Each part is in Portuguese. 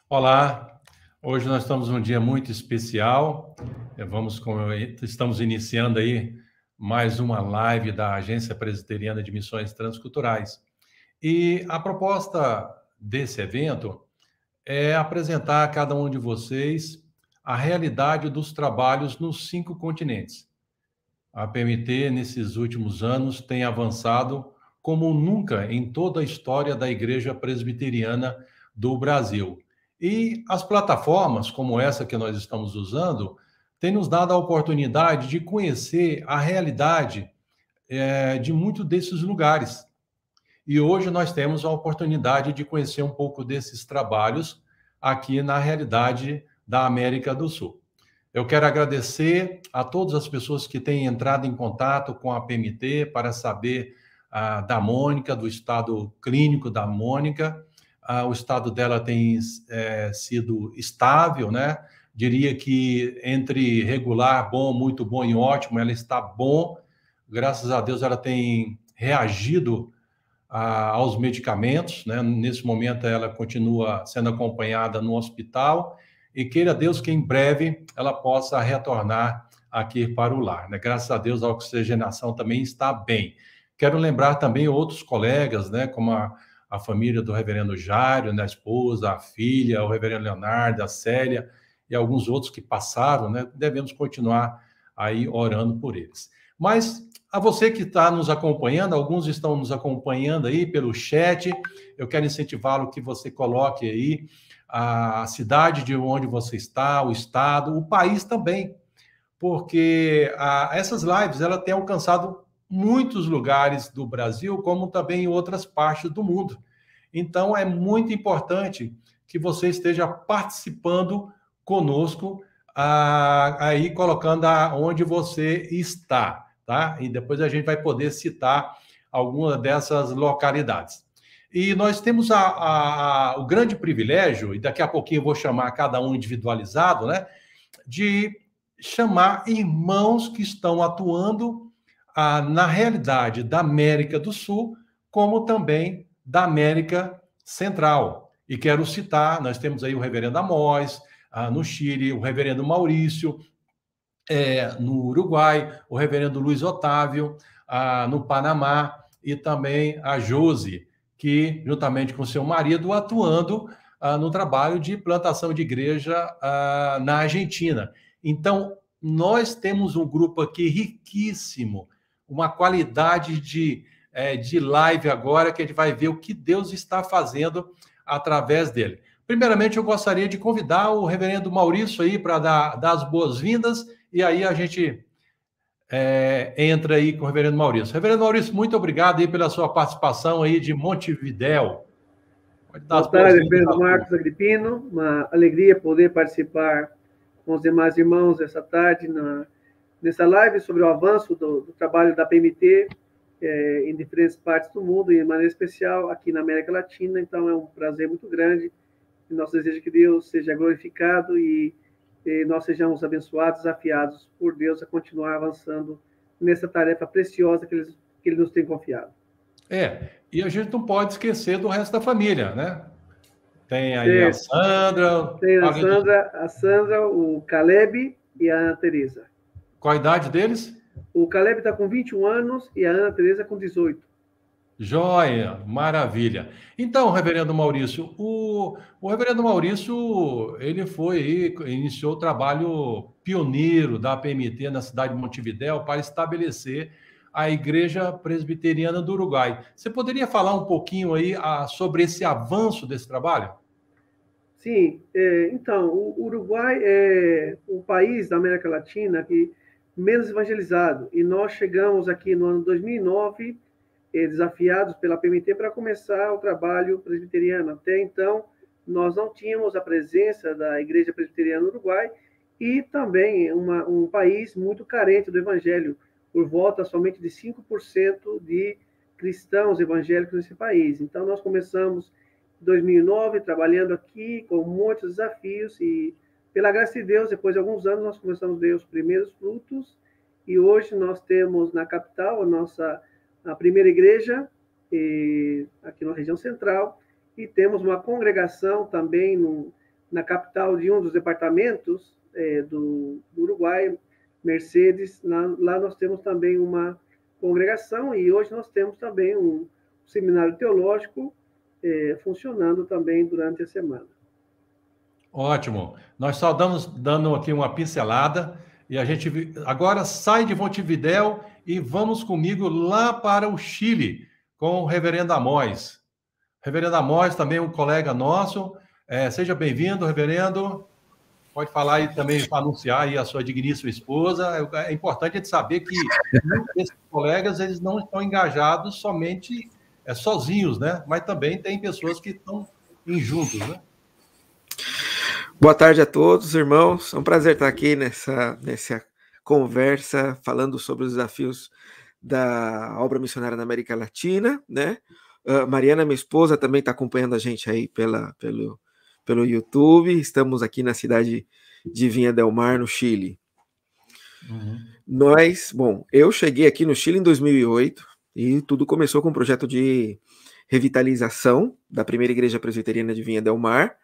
Olá, hoje nós estamos num dia muito especial. Estamos iniciando aí mais uma live da Agência Presbiteriana de Missões Transculturais. E a proposta desse evento é apresentar a cada um de vocês a realidade dos trabalhos nos 5 continentes. A PMT, nesses últimos anos, tem avançado como nunca em toda a história da Igreja Presbiteriana do Brasil. E as plataformas, como essa que nós estamos usando, têm nos dado a oportunidade de conhecer a realidade de muitos desses lugares. E hoje nós temos a oportunidade de conhecer um pouco desses trabalhos aqui na realidade da América do Sul. Eu quero agradecer a todas as pessoas que têm entrado em contato com a PMT para saber da Mônica, do estado clínico da Mônica. O estado dela tem sido estável, né? Diria que entre regular, bom, muito bom e ótimo, ela está bom. Graças a Deus ela tem reagido aos medicamentos, né? Nesse momento ela continua sendo acompanhada no hospital e queira Deus que em breve ela possa retornar aqui para o lar, né? Graças a Deus a oxigenação também está bem. Quero lembrar também outros colegas, né? Como a família do reverendo Jário, né? A esposa, a filha, o reverendo Leonardo, a Célia e alguns outros que passaram, né? Devemos continuar aí orando por eles. Mas a você que está nos acompanhando, alguns estão nos acompanhando aí pelo chat, eu quero incentivá-lo que você coloque aí a cidade de onde você está, o estado, o país também, porque essas lives ela têm alcançado muitos lugares do Brasil, como também em outras partes do mundo. Então, é muito importante que você esteja participando conosco, aí colocando onde você está, tá? E depois a gente vai poder citar alguma dessas localidades. E nós temos o grande privilégio, e daqui a pouquinho eu vou chamar cada um individualizado, né? De chamar irmãos que estão atuando na realidade da América do Sul, como também da América Central. E quero citar, nós temos aí o reverendo Amós, no Chile, o reverendo Maurício, no Uruguai, o reverendo Luiz Otávio, no Panamá, e também a Josi, que, juntamente com seu marido, atuando no trabalho de plantação de igreja na Argentina. Então, nós temos um grupo aqui riquíssimo, uma qualidade de live agora, que a gente vai ver o que Deus está fazendo através dele. Primeiramente, eu gostaria de convidar o reverendo Maurício aí para dar as boas-vindas, e aí a gente entra aí com o reverendo Maurício. Reverendo Maurício, muito obrigado aí pela sua participação aí de Montevidéu. Pode dar as Boa tarde, boas-vindas reverendo a todos. Marcos Agripino. Uma alegria poder participar com os demais irmãos essa tarde nessa live sobre o avanço do trabalho da PMT em diferentes partes do mundo, e de maneira especial aqui na América Latina. Então, é um prazer muito grande. E nosso desejo é que Deus seja glorificado e nós sejamos abençoados, desafiados por Deus a continuar avançando nessa tarefa preciosa que Ele nos tem confiado. E a gente não pode esquecer do resto da família, né? Tem aí a Certo. Sandra. Tem a Sandra, o Caleb e a Ana Teresa. Qual a idade deles? O Caleb está com 21 anos e a Ana Teresa com 18. Joia, maravilha. Então, reverendo Maurício, o reverendo Maurício, ele foi aí, iniciou o trabalho pioneiro da PMT na cidade de Montevidéu para estabelecer a Igreja Presbiteriana do Uruguai. Você poderia falar um pouquinho aí sobre esse avanço desse trabalho? Sim, então, o Uruguai é o país da América Latina que menos evangelizado, e nós chegamos aqui no ano 2009, desafiados pela PMT para começar o trabalho presbiteriano. Até então, nós não tínhamos a presença da Igreja Presbiteriana no Uruguai, e também um país muito carente do evangelho, por volta somente de 5% de cristãos evangélicos nesse país. Então, nós começamos 2009, trabalhando aqui com muitos desafios, e pela graça de Deus, depois de alguns anos, nós começamos a ver os primeiros frutos, e hoje nós temos na capital a primeira igreja, aqui na região central, e temos uma congregação também na capital de um dos departamentos do Uruguai, Mercedes. Lá nós temos também uma congregação e hoje nós temos também um seminário teológico funcionando também durante a semana. Ótimo. Nós só dando aqui uma pincelada e a gente agora sai de Montevidéu e vamos comigo lá para o Chile com o reverendo Amós. Reverendo Amós, também um colega nosso. Seja bem-vindo, reverendo. Pode falar aí também, para anunciar aí a sua digníssima esposa. É importante a gente saber que esses colegas eles não estão engajados somente sozinhos, né? Mas também tem pessoas que estão juntos, né? Boa tarde a todos, irmãos. É um prazer estar aqui nessa conversa, falando sobre os desafios da obra missionária na América Latina, né? Mariana, minha esposa, também está acompanhando a gente aí pelo YouTube. Estamos aqui na cidade de Viña del Mar, no Chile. Uhum. Eu cheguei aqui no Chile em 2008 e tudo começou com um projeto de revitalização da primeira igreja presbiteriana de Viña del Mar.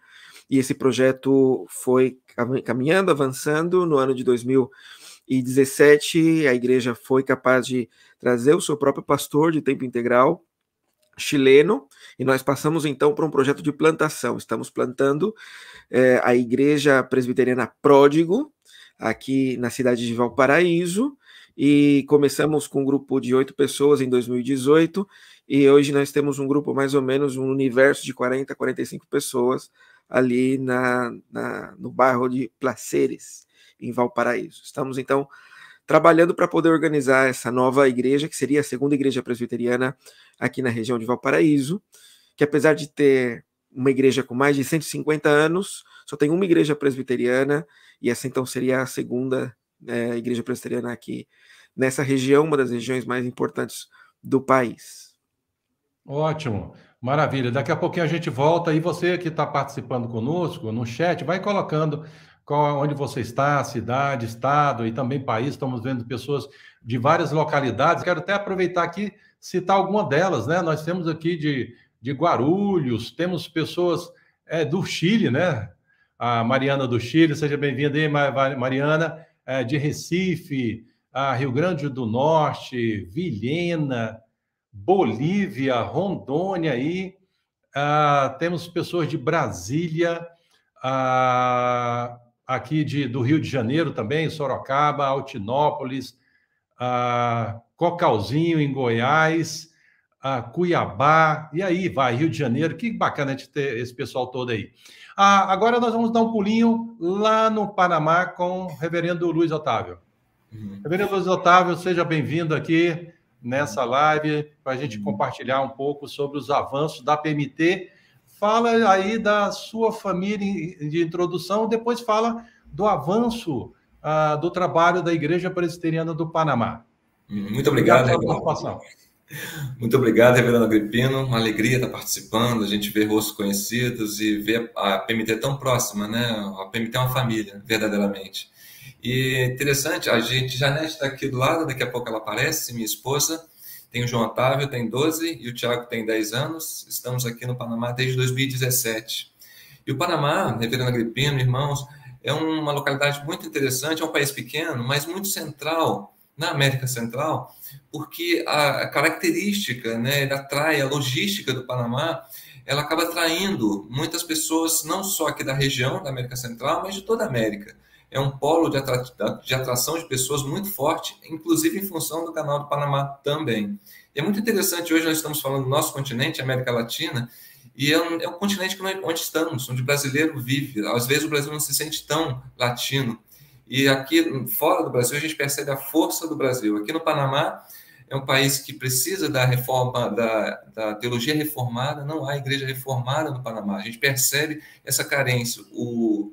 E esse projeto foi caminhando, avançando. No ano de 2017, a igreja foi capaz de trazer o seu próprio pastor de tempo integral chileno, e nós passamos então para um projeto de plantação. Estamos plantando a igreja presbiteriana Pródigo, aqui na cidade de Valparaíso, e começamos com um grupo de 8 pessoas em 2018, e hoje nós temos um grupo mais ou menos, um universo de 40, 45 pessoas, ali no bairro de Placeres, em Valparaíso. Estamos, então, trabalhando para poder organizar essa nova igreja, que seria a segunda igreja presbiteriana aqui na região de Valparaíso, que apesar de ter uma igreja com mais de 150 anos, só tem uma igreja presbiteriana, e essa, então, seria a segunda igreja presbiteriana aqui nessa região, uma das regiões mais importantes do país. Ótimo. Maravilha. Daqui a pouquinho a gente volta e você que está participando conosco no chat, vai colocando onde você está, cidade, estado e também país. Estamos vendo pessoas de várias localidades. Quero até aproveitar aqui citar alguma delas, né? Nós temos aqui de Guarulhos, temos pessoas do Chile, né? A Mariana do Chile, seja bem-vinda aí, Mariana, de Recife, Rio Grande do Norte, Vilhena, Bolívia, Rondônia aí, temos pessoas de Brasília, aqui do Rio de Janeiro também, Sorocaba, Altinópolis, Cocalzinho em Goiás, Cuiabá, e aí vai, Rio de Janeiro, que bacana de ter esse pessoal todo aí. Agora nós vamos dar um pulinho lá no Panamá com o reverendo Luiz Otávio. Reverendo Luiz Otávio, seja bem-vindo aqui nessa live, para a gente compartilhar um pouco sobre os avanços da PMT. Fala aí da sua família de introdução, depois fala do avanço do trabalho da Igreja Presbiteriana do Panamá. Muito obrigado, reverendo. Muito obrigado, reverendo Agripino. Uma alegria estar participando, a gente ver rostos conhecidos e ver a PMT tão próxima, né? A PMT é uma família, verdadeiramente. E interessante, a gente, Janete está aqui do lado, daqui a pouco ela aparece, minha esposa, tem o João Otávio, tem 12, e o Tiago tem 10 anos, estamos aqui no Panamá desde 2017. E o Panamá, reverendo Agripino, irmãos, é uma localidade muito interessante, é um país pequeno, mas muito central, na América Central, porque a característica, né, ele atrai a logística do Panamá, ela acaba atraindo muitas pessoas, não só aqui da região da América Central, mas de toda a América. É um polo de atração de pessoas muito forte, inclusive em função do Canal do Panamá também. E é muito interessante, hoje nós estamos falando do nosso continente, América Latina, e é um continente onde estamos, onde o brasileiro vive. Às vezes o Brasil não se sente tão latino. E aqui, fora do Brasil, a gente percebe a força do Brasil. Aqui no Panamá, é um país que precisa da reforma, da teologia reformada, não há igreja reformada no Panamá. A gente percebe essa carência. O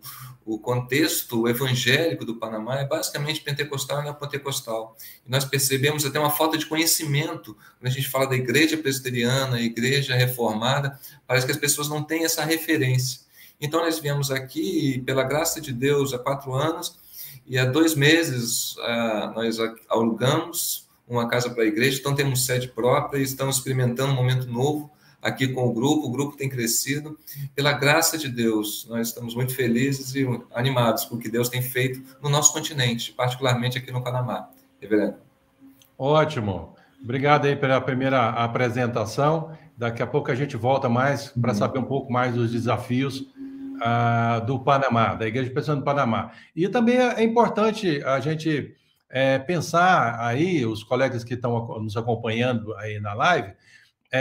contexto evangélico do Panamá é basicamente pentecostal e neopentecostal. E nós percebemos até uma falta de conhecimento quando a gente fala da igreja presbiteriana, igreja reformada, parece que as pessoas não têm essa referência. Então nós viemos aqui, pela graça de Deus, há 4 anos, e há 2 meses nós alugamos uma casa para a igreja, então temos sede própria e estamos experimentando um momento novo aqui com o grupo tem crescido. Pela graça de Deus, nós estamos muito felizes e animados com o que Deus tem feito no nosso continente, particularmente aqui no Panamá. Reverendo. Ótimo. Obrigado aí pela primeira apresentação. Daqui a pouco a gente volta mais para saber um pouco mais dos desafios do Panamá, da Igreja Presbiteriana do Panamá. E também é importante a gente pensar aí, os colegas que estão nos acompanhando aí na live,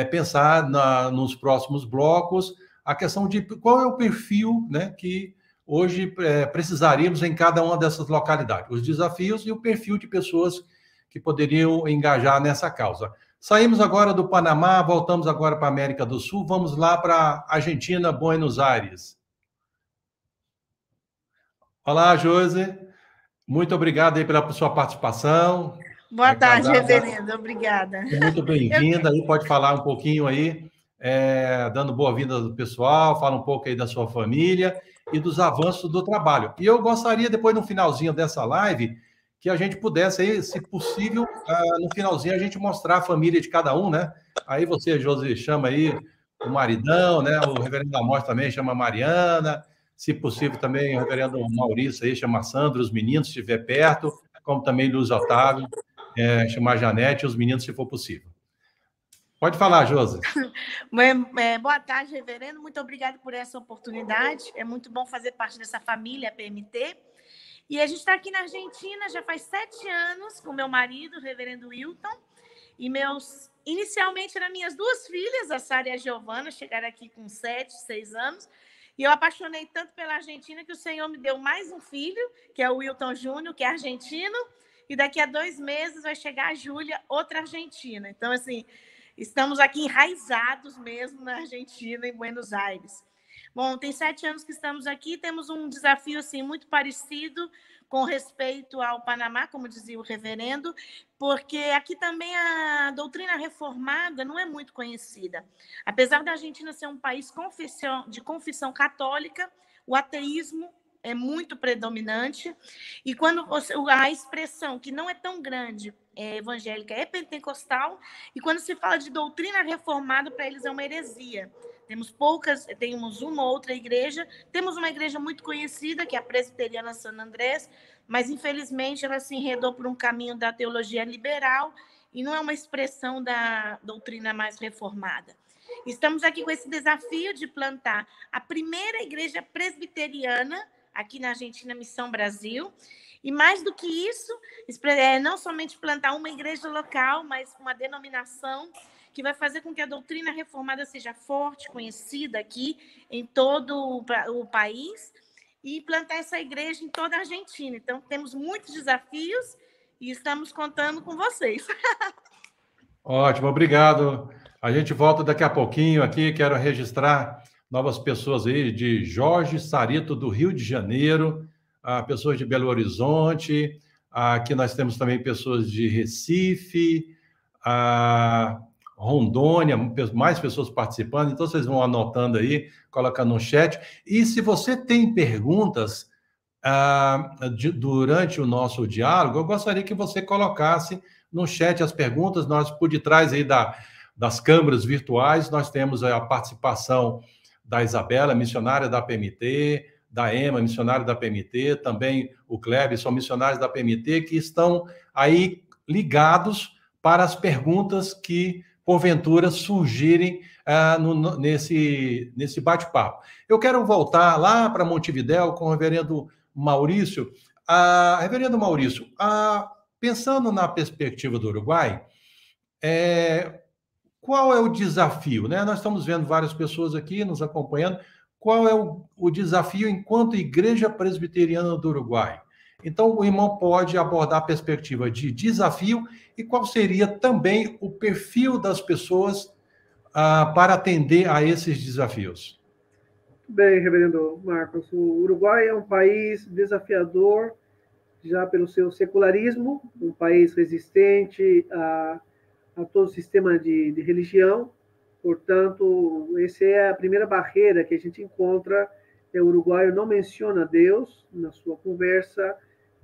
pensar nos próximos blocos a questão de qual é o perfil, né, que hoje precisaríamos em cada uma dessas localidades, os desafios e o perfil de pessoas que poderiam engajar nessa causa. Saímos agora do Panamá, voltamos agora para a América do Sul, vamos lá para a Argentina, Buenos Aires. Olá, Josi. Muito obrigado aí pela sua participação. Boa tarde, reverendo. Obrigada. Muito bem-vinda. Aí pode falar um pouquinho aí, dando boa-vinda do pessoal, fala um pouco aí da sua família e dos avanços do trabalho. E eu gostaria, depois, no finalzinho dessa live, que a gente pudesse aí, se possível, no finalzinho, a gente mostrar a família de cada um, né? Aí você, Josi, chama aí o maridão, né? O reverendo Amós também chama a Mariana. Se possível, também o reverendo Maurício aí chama a Sandra, os meninos, se estiver perto, como também Luiz Otávio, chamar a Janete e os meninos, se for possível. Pode falar, Josi. Boa tarde, reverendo. Muito obrigada por essa oportunidade. É muito bom fazer parte dessa família PMT. E a gente está aqui na Argentina já faz 7 anos com meu marido, o reverendo Wilton, e inicialmente eram minhas 2 filhas, a Sara e a Giovana, chegaram aqui com 7, 6 anos. E eu apaixonei tanto pela Argentina que o Senhor me deu mais um filho, que é o Wilton Júnior, que é argentino, e daqui a 2 meses vai chegar a Júlia, outra argentina. Então, assim, estamos aqui enraizados mesmo na Argentina, em Buenos Aires. Bom, tem 7 anos que estamos aqui, temos um desafio assim, muito parecido com respeito ao Panamá, como dizia o reverendo, porque aqui também a doutrina reformada não é muito conhecida. Apesar da Argentina ser um país de confissão católica, o ateísmo é muito predominante, e quando a expressão que não é tão grande evangélica é pentecostal, e quando se fala de doutrina reformada, para eles é uma heresia. Temos uma outra igreja, temos uma igreja muito conhecida, que é a Presbiteriana San Andrés, mas infelizmente ela se enredou por um caminho da teologia liberal e não é uma expressão da doutrina mais reformada. Estamos aqui com esse desafio de plantar a primeira igreja presbiteriana aqui na Argentina, Missão Brasil, e mais do que isso, não somente plantar uma igreja local, mas uma denominação que vai fazer com que a doutrina reformada seja forte, conhecida aqui em todo o país, e implantar essa igreja em toda a Argentina. Então, temos muitos desafios e estamos contando com vocês. Ótimo, obrigado. A gente volta daqui a pouquinho aqui. Quero registrar novas pessoas aí, de Jorge Sarito, do Rio de Janeiro, pessoas de Belo Horizonte, aqui nós temos também pessoas de Recife, Rondônia, mais pessoas participando, então vocês vão anotando aí, colocando no chat. E se você tem perguntas durante o nosso diálogo, eu gostaria que você colocasse no chat as perguntas. Nós, por detrás aí das câmeras virtuais, nós temos a participação da Isabela, missionária da PMT, da Emma, missionária da PMT, também o Kleber, são missionários da PMT, que estão aí ligados para as perguntas que porventura surgirem nesse bate-papo. Eu quero voltar lá para Montevidéu com o reverendo Maurício. Reverendo Maurício, pensando na perspectiva do Uruguai, qual é o desafio, né? Nós estamos vendo várias pessoas aqui nos acompanhando. Qual é o desafio enquanto Igreja Presbiteriana do Uruguai? Então, o irmão pode abordar a perspectiva de desafio e qual seria também o perfil das pessoas para atender a esses desafios. Bem, reverendo Marcos, o Uruguai é um país desafiador, já pelo seu secularismo, um país resistente a todo o sistema de religião. Portanto, essa é a primeira barreira que a gente encontra. O uruguaio não menciona Deus na sua conversa,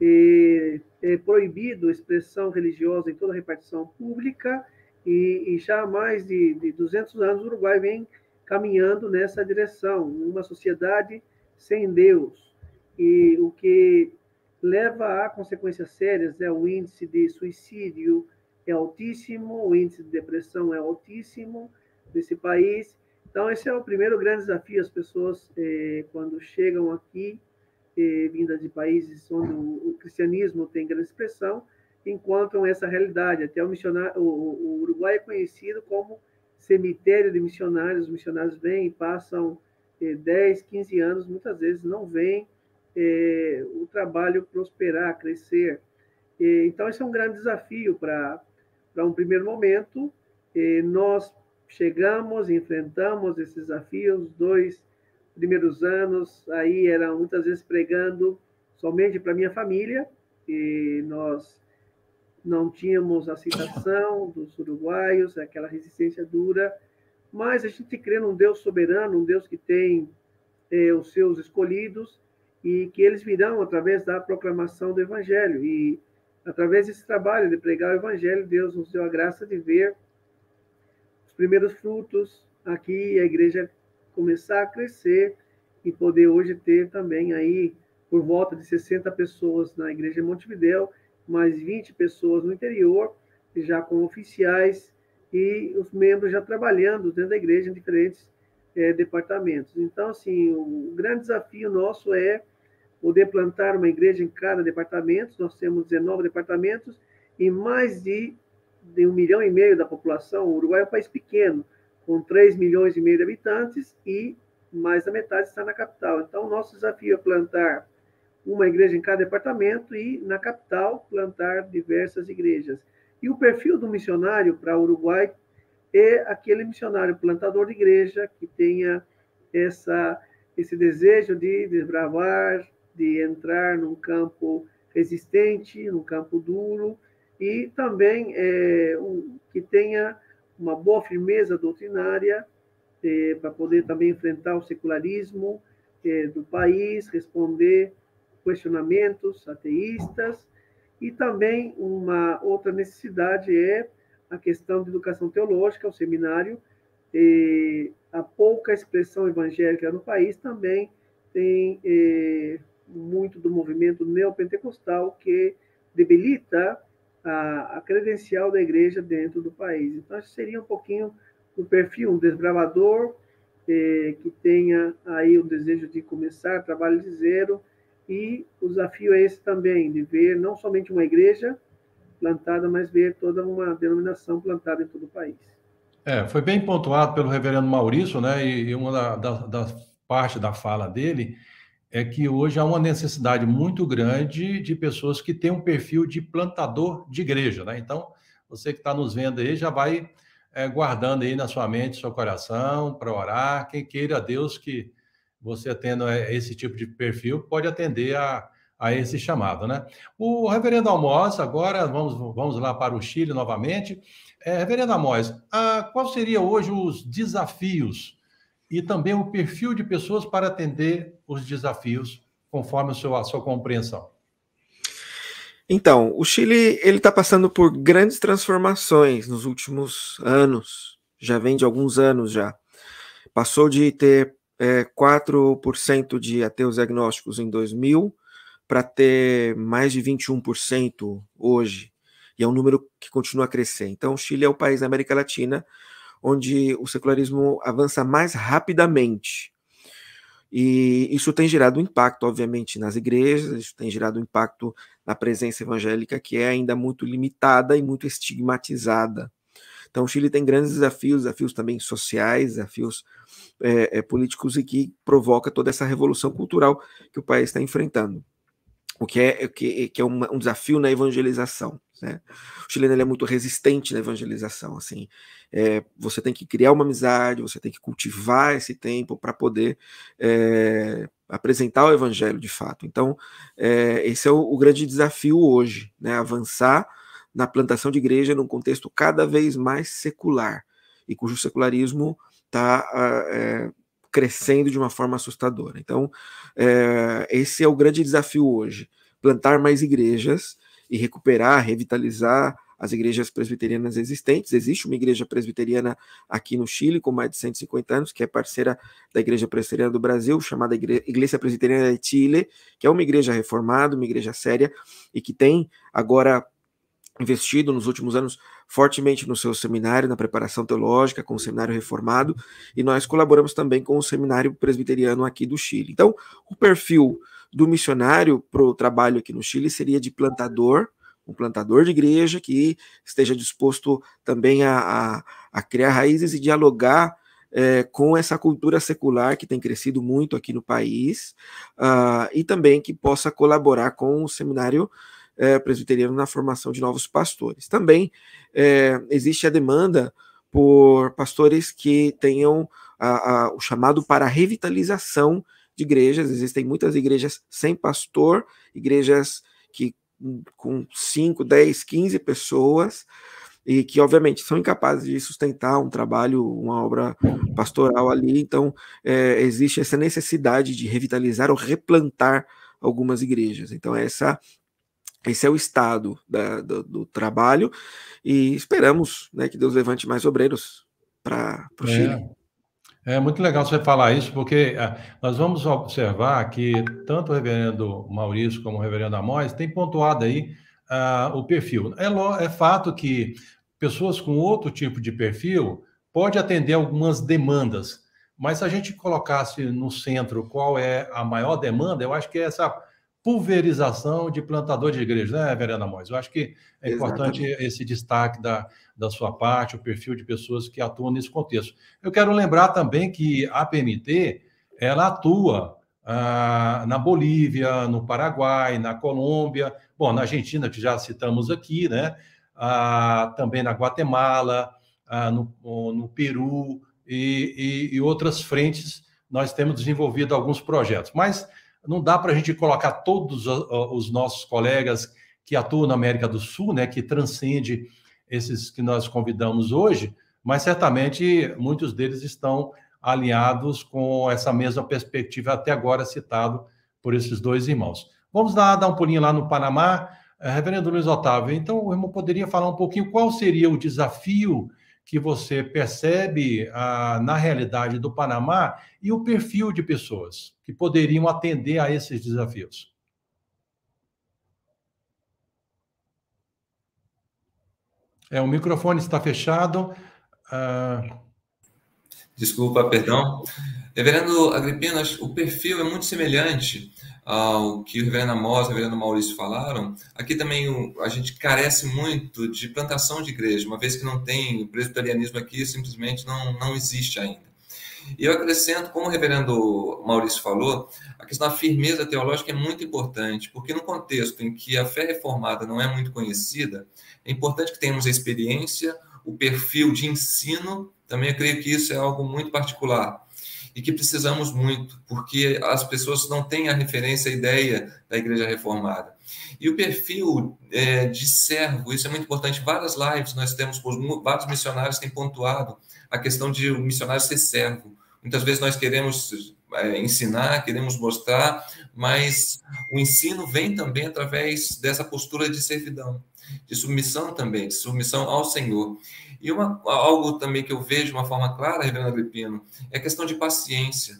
é proibido a expressão religiosa em toda a repartição pública e já há mais de 200 anos o Uruguai vem caminhando nessa direção, uma sociedade sem Deus, e o que leva a consequências sérias, o índice de suicídio é altíssimo, o índice de depressão é altíssimo nesse país. Então, esse é o primeiro grande desafio. As pessoas, quando chegam aqui, vindas de países onde o cristianismo tem grande expressão, encontram essa realidade. Até o Uruguai é conhecido como cemitério de missionários. Os missionários vêm e passam 10, 15 anos, muitas vezes não veem o trabalho prosperar, crescer. Então, esse é um grande desafio para um primeiro momento. Nós chegamos, enfrentamos esses desafios. 2 primeiros anos, aí era muitas vezes pregando somente para minha família, e nós não tínhamos aceitação dos uruguaios, aquela resistência dura, mas a gente crê num Deus soberano, um Deus que tem os seus escolhidos, e que eles virão através da proclamação do Evangelho. E, através desse trabalho de pregar o Evangelho, Deus nos deu a graça de ver os primeiros frutos aqui, a igreja começar a crescer e poder hoje ter também aí por volta de 60 pessoas na igreja de Montevidéu, mais 20 pessoas no interior, já com oficiais, e os membros já trabalhando dentro da igreja em diferentes departamentos. Então, assim, o grande desafio nosso é poder plantar uma igreja em cada departamento. Nós temos 19 departamentos e mais de 1,5 milhão da população. O Uruguai é um país pequeno, com 3,5 milhões de habitantes, e mais da metade está na capital. Então, o nosso desafio é plantar uma igreja em cada departamento e, na capital, plantar diversas igrejas. E o perfil do missionário para o Uruguai é aquele missionário plantador de igreja que tenha esse desejo de desbravar, de entrar num campo resistente, num campo duro, e também que tenha uma boa firmeza doutrinária para poder também enfrentar o secularismo do país, responder questionamentos ateístas. E também uma outra necessidade é a questão de educação teológica, o seminário. A pouca expressão evangélica no país também tem muito do movimento neopentecostal, que debilita a credencial da igreja dentro do país. Então, isso seria um pouquinho o perfil, um desbravador que tenha aí o desejo de começar trabalho de zero. E o desafio é esse também, de ver não somente uma igreja plantada, mas ver toda uma denominação plantada em todo o país. Foi bem pontuado pelo reverendo Maurício, né? E uma das partes da fala dele é que hoje há uma necessidade muito grande de pessoas que têm um perfil de plantador de igreja, né? Então, você que está nos vendo aí já vai guardando aí na sua mente, seu coração, para orar. Quem queira a Deus que você tendo esse tipo de perfil pode atender a esse chamado, né? O reverendo Amós, agora vamos lá para o Chile novamente. Reverendo Amós, qual seria hoje os desafios e também o perfil de pessoas para atender os desafios, conforme a sua compreensão? Então, o Chile ele está passando por grandes transformações nos últimos anos, já vem de alguns anos já. Passou de ter 4% de ateus agnósticos em 2000 para ter mais de 21% hoje, e é um número que continua a crescer. Então, o Chile é o país da América Latina onde o secularismo avança mais rapidamente. E isso tem gerado impacto, obviamente, nas igrejas, isso tem gerado impacto na presença evangélica, que é ainda muito limitada e muito estigmatizada. Então, o Chile tem grandes desafios também sociais, desafios políticos, e que provoca toda essa revolução cultural que o país está enfrentando, o que é um desafio na evangelização, né? O chileno ele é muito resistente na evangelização, assim, você tem que criar uma amizade, você tem que cultivar esse tempo para poder apresentar o evangelho de fato. Então, esse é o grande desafio hoje, né? Avançar na plantação de igreja num contexto cada vez mais secular, e cujo secularismo está crescendo de uma forma assustadora. Então, esse é o grande desafio hoje, plantar mais igrejas e recuperar, revitalizar as igrejas presbiterianas existentes. Existe uma igreja presbiteriana aqui no Chile, com mais de 150 anos, que é parceira da Igreja Presbiteriana do Brasil, chamada Igreja Presbiteriana de Chile, que é uma igreja reformada, uma igreja séria, e que tem agora investido nos últimos anos fortemente no seu seminário, na preparação teológica, com o seminário reformado, e nós colaboramos também com o seminário presbiteriano aqui do Chile. Então, o perfil do missionário para o trabalho aqui no Chile seria de plantador, um plantador de igreja que esteja disposto também a criar raízes e dialogar com essa cultura secular que tem crescido muito aqui no país, e também que possa colaborar com o seminário presbiteriano na formação de novos pastores. Também existe a demanda por pastores que tenham o chamado para a revitalização de igrejas. Existem muitas igrejas sem pastor, igrejas com 5, 10, 15 pessoas, e que obviamente são incapazes de sustentar um trabalho, uma obra pastoral ali. Então existe essa necessidade de revitalizar ou replantar algumas igrejas. Então esse é o estado do trabalho, e esperamos, né, que Deus levante mais obreiros para o Chile. É muito legal você falar isso, porque nós vamos observar que tanto o reverendo Maurício como o reverendo Amós têm pontuado aí o perfil. É fato que pessoas com outro tipo de perfil podem atender algumas demandas, mas se a gente colocasse no centro qual é a maior demanda, eu acho que é essa pulverização de plantador de igreja, né, reverendo Amós? Eu acho que é importante esse destaque da sua parte, o perfil de pessoas que atuam nesse contexto. Eu quero lembrar também que a PMT, ela atua na Bolívia, no Paraguai, na Colômbia, bom, na Argentina, que já citamos aqui, né? Também na Guatemala, no Peru e outras frentes, nós temos desenvolvido alguns projetos, mas não dá para a gente colocar todos os nossos colegas que atuam na América do Sul, né, que transcende esses que nós convidamos hoje, mas certamente muitos deles estão alinhados com essa mesma perspectiva até agora citado por esses dois irmãos. Vamos dar um pulinho lá no Panamá. Reverendo Luiz Otávio, então o irmão poderia falar um pouquinho qual seria o desafio que você percebe na realidade do Panamá e o perfil de pessoas que poderiam atender a esses desafios? O microfone está fechado. Desculpa, perdão. Reverendo Agripino, o perfil é muito semelhante ao que o reverendo Amós e o reverendo Maurício falaram. Aqui também a gente carece muito de plantação de igreja, uma vez que não tem, o presbiterianismo aqui simplesmente não existe ainda. E eu acrescento, como o reverendo Maurício falou, a questão da firmeza teológica é muito importante, porque no contexto em que a fé reformada não é muito conhecida, é importante que tenhamos a experiência, o perfil de ensino. Também eu creio que isso é algo muito particular e que precisamos muito, porque as pessoas não têm a referência, a ideia da igreja reformada. E o perfil de servo, isso é muito importante. Várias lives nós temos, vários missionários têm pontuado a questão de o missionário ser servo. Muitas vezes nós queremos ensinar, queremos mostrar, mas o ensino vem também através dessa postura de servidão, de submissão também, de submissão ao Senhor. E algo também que eu vejo de uma forma clara, reverendo Agripino, é a questão de paciência.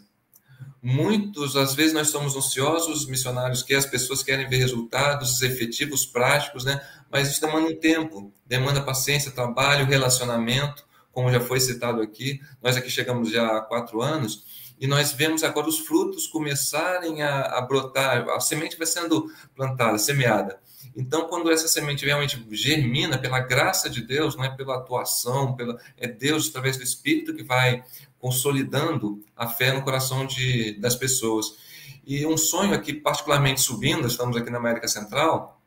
Às vezes nós somos ansiosos, missionários, que as pessoas querem ver resultados efetivos, práticos, né? Mas isso demanda um tempo, demanda paciência, trabalho, relacionamento, como já foi citado aqui. Nós aqui chegamos já há 4 anos e nós vemos agora os frutos começarem a brotar, a semente vai sendo plantada, semeada. Então, quando essa semente realmente germina, pela graça de Deus, não é pela atuação, é Deus, através do Espírito, que vai consolidando a fé no coração das pessoas. E um sonho aqui, particularmente subindo, estamos aqui na América Central,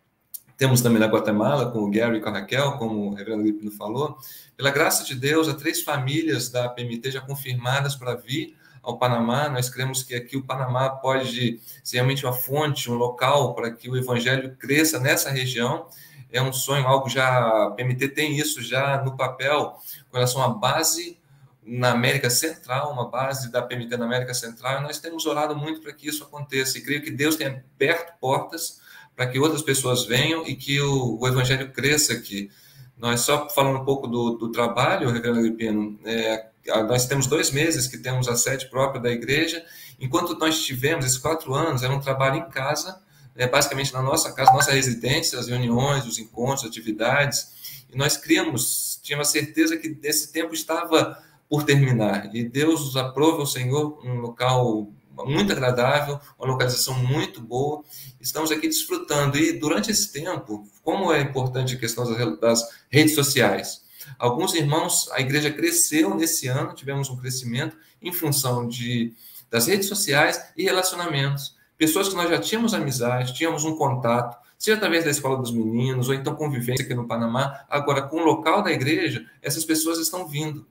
temos também na Guatemala, com o Gary e com a Raquel, como o reverendo Agripino falou. Pela graça de Deus, há 3 famílias da PMT já confirmadas para vir ao Panamá. Nós cremos que aqui o Panamá pode ser realmente uma fonte, um local para que o evangelho cresça nessa região. É um sonho, algo já, a PMT tem isso já no papel, com relação à base na América Central, uma base da PMT na América Central, e nós temos orado muito para que isso aconteça, e creio que Deus tem aberto portas para que outras pessoas venham e que o evangelho cresça aqui. Nós só falando um pouco do trabalho, reverendo Agripino, nós temos 2 meses que temos a sede própria da igreja. Enquanto nós tivemos esses 4 anos, era um trabalho em casa, basicamente na nossa casa, nossa residência, as reuniões, os encontros, atividades, e nós tínhamos a certeza que esse tempo estava por terminar, e Deus nos aprove ao Senhor um local muito agradável, uma localização muito boa, estamos aqui desfrutando, e durante esse tempo, como é importante a questão das redes sociais, alguns irmãos, a igreja cresceu nesse ano, tivemos um crescimento em função das redes sociais e relacionamentos, pessoas que nós já tínhamos amizade, tínhamos um contato, seja através da escola dos meninos, ou então convivência aqui no Panamá, agora com o local da igreja, essas pessoas estão vindo.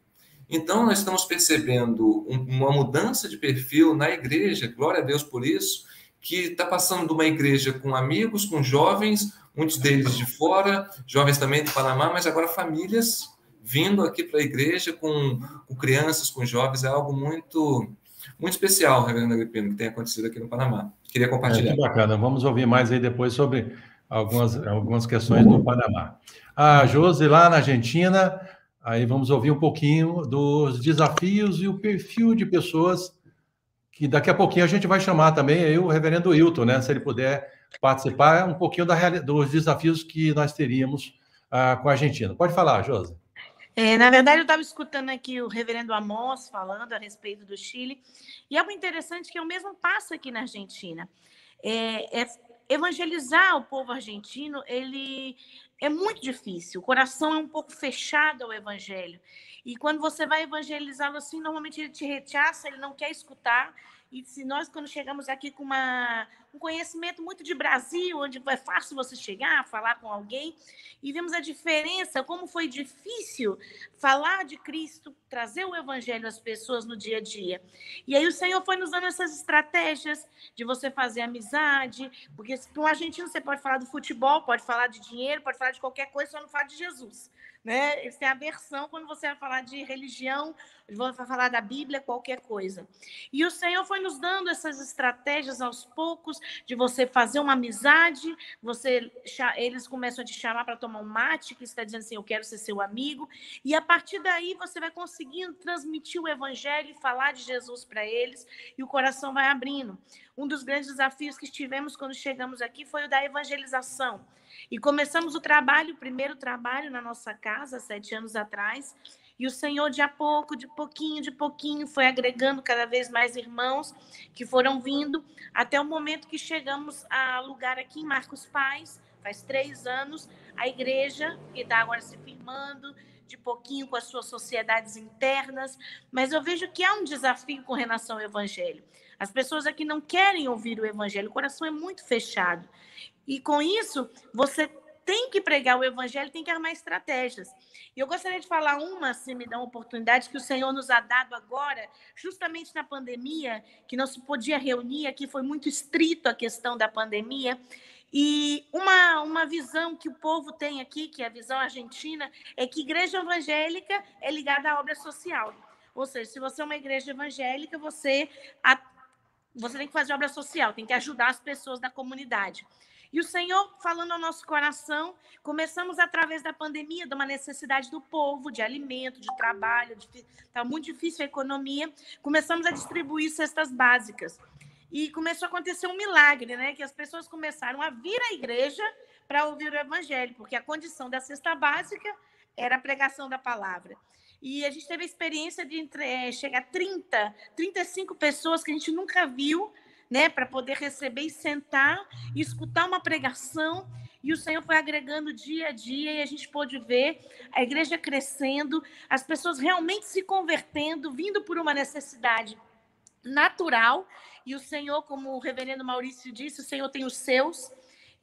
Então, nós estamos percebendo uma mudança de perfil na igreja, glória a Deus por isso, que está passando de uma igreja com amigos, com jovens, muitos deles de fora, jovens também do Panamá, mas agora famílias vindo aqui para a igreja com crianças, com jovens, é algo muito, muito especial, reverendo Agripino, que tem acontecido aqui no Panamá. Queria compartilhar. Que bacana, vamos ouvir mais aí depois sobre algumas questões do Panamá. A Josi, lá na Argentina... Aí vamos ouvir um pouquinho dos desafios e o perfil de pessoas que daqui a pouquinho a gente vai chamar também aí o reverendo Hilton, né? Se ele puder participar um pouquinho dos desafios que nós teríamos com a Argentina. Pode falar, Josi. Na verdade, eu estava escutando aqui o reverendo Amós falando a respeito do Chile, e algo interessante que eu mesmo passo aqui na Argentina. Evangelizar o povo argentino, ele é muito difícil. O coração é um pouco fechado ao evangelho. E quando você vai evangelizá-lo assim, normalmente ele te rechaça, ele não quer escutar. E se nós, quando chegamos aqui com um conhecimento muito de Brasil, onde é fácil você chegar, falar com alguém, e vemos a diferença, como foi difícil falar de Cristo, trazer o evangelho às pessoas no dia a dia. E aí o Senhor foi nos dando essas estratégias de você fazer amizade, porque para um argentino você pode falar do futebol, pode falar de dinheiro, pode falar de qualquer coisa, só não fala de Jesus. Né? Eles têm aversão quando você vai falar de religião, vai falar da Bíblia, qualquer coisa. E o Senhor foi nos dando essas estratégias aos poucos, de você fazer uma amizade, eles começam a te chamar para tomar um mate, que está dizendo assim, eu quero ser seu amigo, e a partir daí você vai conseguindo transmitir o evangelho e falar de Jesus para eles, e o coração vai abrindo. Um dos grandes desafios que tivemos quando chegamos aqui foi o da evangelização. E começamos o primeiro trabalho na nossa casa, 7 anos atrás, e o Senhor, de pouquinho, foi agregando cada vez mais irmãos que foram vindo, até o momento que chegamos a lugar aqui em Marcos Paz, faz 3 anos, a igreja, que está agora se firmando, de pouquinho com as suas sociedades internas, mas eu vejo que há um desafio com relação ao evangelho. As pessoas aqui não querem ouvir o evangelho, o coração é muito fechado. E com isso, você tem que pregar o evangelho, tem que armar estratégias. E eu gostaria de falar se me dá uma oportunidade, que o Senhor nos ha dado agora, justamente na pandemia, que não se podia reunir, aqui foi muito estrito a questão da pandemia. E uma visão que o povo tem aqui, que é a visão argentina, é que igreja evangélica é ligada à obra social. Ou seja, se você é uma igreja evangélica, você tem que fazer obra social, tem que ajudar as pessoas da comunidade. E o Senhor, falando ao nosso coração, começamos através da pandemia, de uma necessidade do povo, de alimento, de trabalho, estava muito difícil a economia, começamos a distribuir cestas básicas. E começou a acontecer um milagre, né? Que as pessoas começaram a vir à igreja para ouvir o evangelho, porque a condição da cesta básica era a pregação da palavra. E a gente teve a experiência de chegar a 35 pessoas que a gente nunca viu, né, para poder receber e sentar e escutar uma pregação, e o Senhor foi agregando dia a dia, e a gente pôde ver a igreja crescendo, as pessoas realmente se convertendo, vindo por uma necessidade natural, e o Senhor, como o reverendo Maurício disse, o Senhor tem os seus,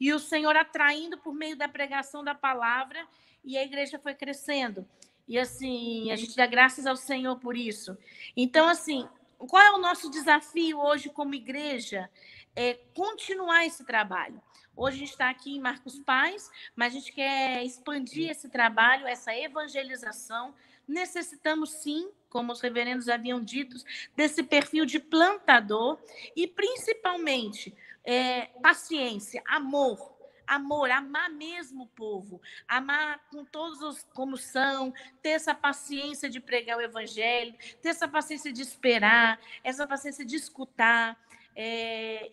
e o Senhor atraindo por meio da pregação da palavra, e a igreja foi crescendo. E assim, a gente dá graças ao Senhor por isso. Então, assim, qual é o nosso desafio hoje como igreja? É continuar esse trabalho. Hoje a gente está aqui em Marcos Paz, mas a gente quer expandir esse trabalho, essa evangelização. Necessitamos, sim, como os reverendos haviam dito, desse perfil de plantador e, principalmente, paciência, amor. amor, amar mesmo o povo, amar com todos os como são, ter essa paciência de pregar o evangelho, ter essa paciência de esperar, essa paciência de escutar.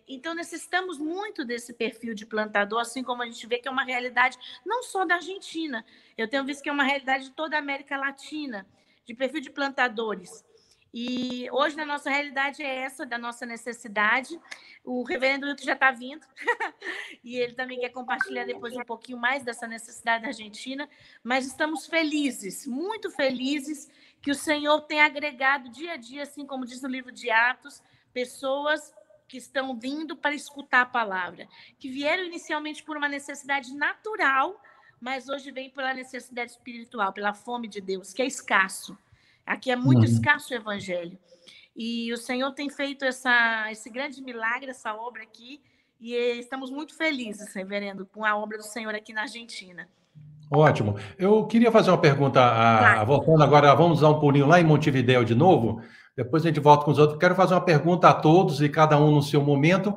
Então, necessitamos muito desse perfil de plantador, assim como a gente vê que é uma realidade não só da Argentina. Eu tenho visto que é uma realidade de toda a América Latina, de perfil de plantadores. E hoje, na nossa realidade, é essa, da nossa necessidade. O reverendo Hilton já está vindo, e ele também quer compartilhar depois um pouquinho mais dessa necessidade da Argentina, mas estamos felizes, muito felizes, que o Senhor tem agregado dia a dia, assim como diz no livro de Atos, pessoas que estão vindo para escutar a palavra, que vieram inicialmente por uma necessidade natural, mas hoje vem pela necessidade espiritual, pela fome de Deus, que é escasso. Aqui é muito escasso o evangelho. E o Senhor tem feito esse grande milagre, essa obra aqui, e estamos muito felizes, reverendo, com a obra do Senhor aqui na Argentina. Ótimo. Eu queria fazer uma pergunta, Claro. voltando agora, vamos dar um pulinho lá em Montevidéu de novo, depois a gente volta com os outros. Quero fazer uma pergunta a todos e cada um no seu momento.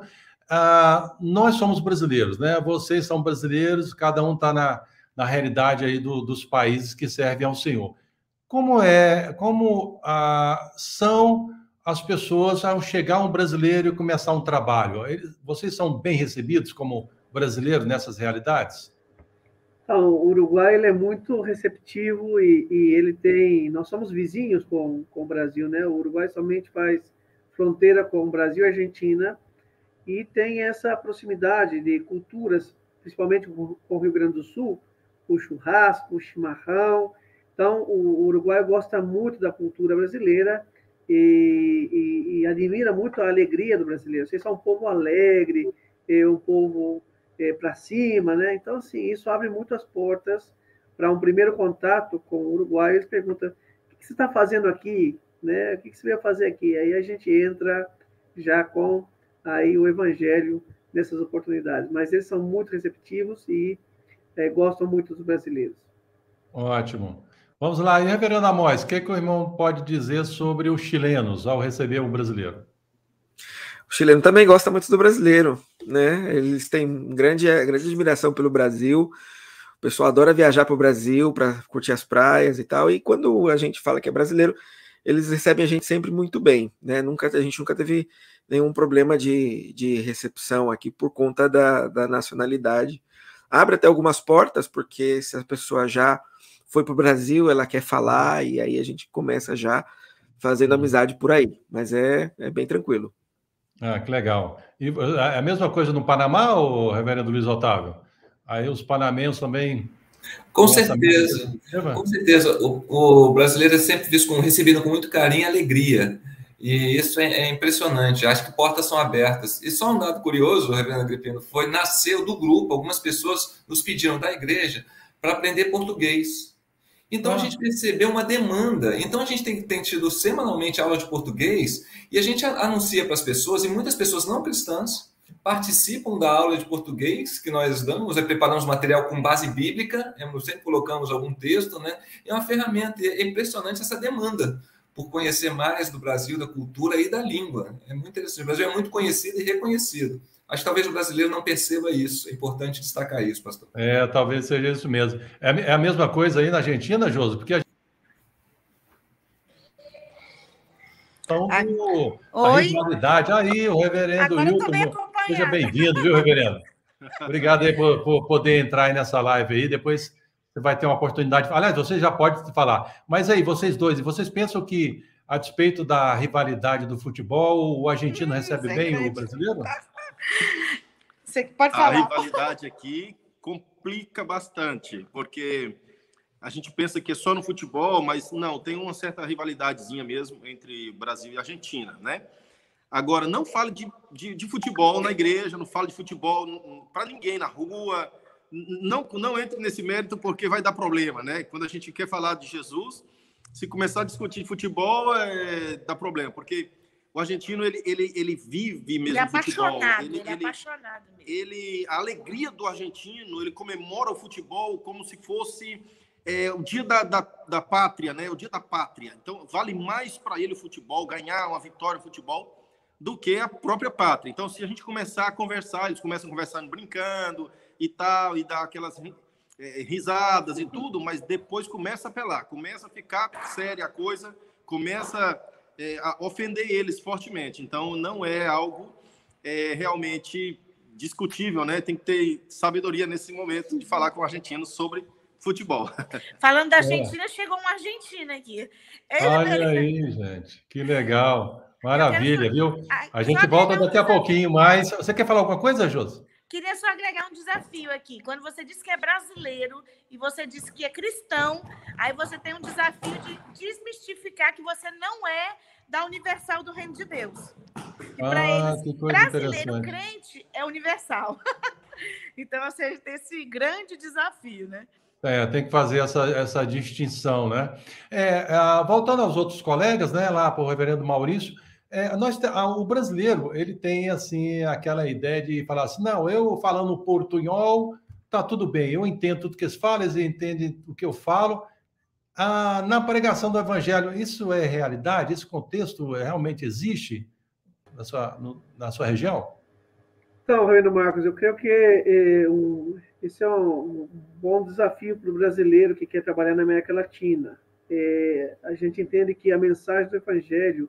Nós somos brasileiros, né? Vocês são brasileiros, cada um está na realidade aí dos países que servem ao Senhor. Como são as pessoas ao chegar um brasileiro e começar um trabalho? Vocês são bem recebidos como brasileiros nessas realidades? Então, o Uruguai ele é muito receptivo e ele tem... Nós somos vizinhos com o Brasil, né? O Uruguai somente faz fronteira com o Brasil e a Argentina e tem essa proximidade de culturas, principalmente com o Rio Grande do Sul, o churrasco, o chimarrão. Então, o Uruguai gosta muito da cultura brasileira e admira muito a alegria do brasileiro. Vocês são um povo alegre, um povo para cima, né? Então, assim, isso abre muitas portas para um primeiro contato com o Uruguai. Eles perguntam, o que você está fazendo aqui? Né? O que você veio fazer aqui? Aí a gente entra já com aí o evangelho nessas oportunidades. Mas eles são muito receptivos e gostam muito dos brasileiros. Ótimo. Vamos lá, e reverendo Amós, o que o irmão pode dizer sobre os chilenos ao receber o brasileiro? O chileno também gosta muito do brasileiro, né? Eles têm grande admiração pelo Brasil. O pessoal adora viajar para o Brasil para curtir as praias e tal. E quando a gente fala que é brasileiro, eles recebem a gente sempre muito bem, né? A gente nunca teve nenhum problema de recepção aqui por conta da nacionalidade. Abre até algumas portas, porque se a pessoa já foi para o Brasil, ela quer falar, e aí a gente começa já fazendo amizade por aí. Mas é bem tranquilo. Que legal. E a mesma coisa no Panamá, ou reverendo Luiz Otávio? Aí os panamenhos também... Com certeza. Com certeza. O brasileiro é sempre visto recebido com muito carinho e alegria. E isso é impressionante. Acho que portas são abertas. E só um dado curioso, reverendo Agripino, nasceu do grupo. Algumas pessoas nos pediram da igreja para aprender português. Então, a gente percebeu uma demanda. Então, a gente tem tido semanalmente aula de português e a gente anuncia para as pessoas, e muitas pessoas não cristãs participam da aula de português que nós damos, preparamos material com base bíblica, sempre colocamos algum texto, né? É uma ferramenta, é impressionante essa demanda por conhecer mais do Brasil, da cultura e da língua. É muito interessante. O Brasil é muito conhecido e reconhecido. Acho que talvez o brasileiro não perceba isso. É importante destacar isso, pastor. Talvez seja isso mesmo. É a mesma coisa aí na Argentina, Josi? Porque a rivalidade. Aí, o reverendo Hilton. Seja bem-vindo, viu, reverendo? Obrigado aí por poder entrar aí nessa live aí. Depois você vai ter uma oportunidade. Aliás, você já pode falar. Mas aí, vocês dois, vocês pensam que, a despeito da rivalidade do futebol, o argentino recebe bem o brasileiro? Você pode falar. A rivalidade aqui complica bastante, porque a gente pensa que é só no futebol, mas não, tem uma certa rivalidadezinha mesmo entre Brasil e Argentina, né? Agora, não fale de futebol na igreja, não fale de futebol para ninguém na rua, não entre nesse mérito porque vai dar problema, né? Quando a gente quer falar de Jesus, se começar a discutir futebol, dá problema, porque o argentino, ele vive mesmo futebol. Ele é apaixonado mesmo. A alegria do argentino, ele comemora o futebol como se fosse o dia da pátria, né? O dia da pátria. Então, vale mais para ele o futebol, ganhar uma vitória no futebol, do que a própria pátria. Então, se a gente começar a conversar, eles começam conversando, brincando, e tal, e dá aquelas risadas e tudo, mas depois começa a apelar, começa a ficar séria a coisa, começa a ofender eles fortemente. Então, não é algo realmente discutível, né? Tem que ter sabedoria nesse momento de falar com o argentino sobre futebol. Falando da Argentina, chegou um argentino aqui. Olha aí, gente, que legal. Maravilha, viu? A gente volta daqui a pouquinho mais. Você quer falar alguma coisa, Josi? Queria só agregar um desafio aqui. Quando você diz que é brasileiro e você diz que é cristão, aí você tem um desafio de desmistificar que você não é da Universal do Reino de Deus. E para eles, brasileiro crente é universal. Então, você tem esse grande desafio, né? Tem que fazer essa distinção, né? Voltando aos outros colegas, né, lá para o reverendo Maurício, o brasileiro, ele tem, assim, aquela ideia de falar assim, não, eu falando portunhol, tá tudo bem, eu entendo tudo que eles falam, eles entendem o que eu falo. Na pregação do evangelho, isso é realidade? Esse contexto realmente existe na sua região? Então, reverendo Marcos, eu creio que esse é um bom desafio para o brasileiro que quer trabalhar na América Latina. A gente entende que a mensagem do evangelho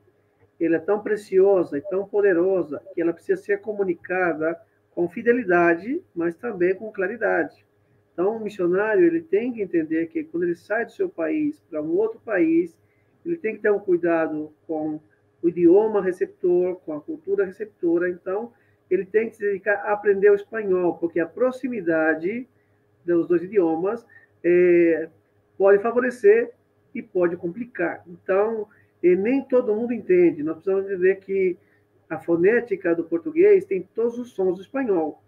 ela é tão preciosa e tão poderosa que ela precisa ser comunicada com fidelidade, mas também com claridade. Então, o missionário ele tem que entender que quando ele sai do seu país para um outro país, ele tem que ter um cuidado com o idioma receptor, com a cultura receptora. Então, ele tem que se dedicar a aprender o espanhol, porque a proximidade dos dois idiomas pode favorecer e pode complicar. Então, nem todo mundo entende. Nós precisamos entender que a fonética do português tem todos os sons do espanhol,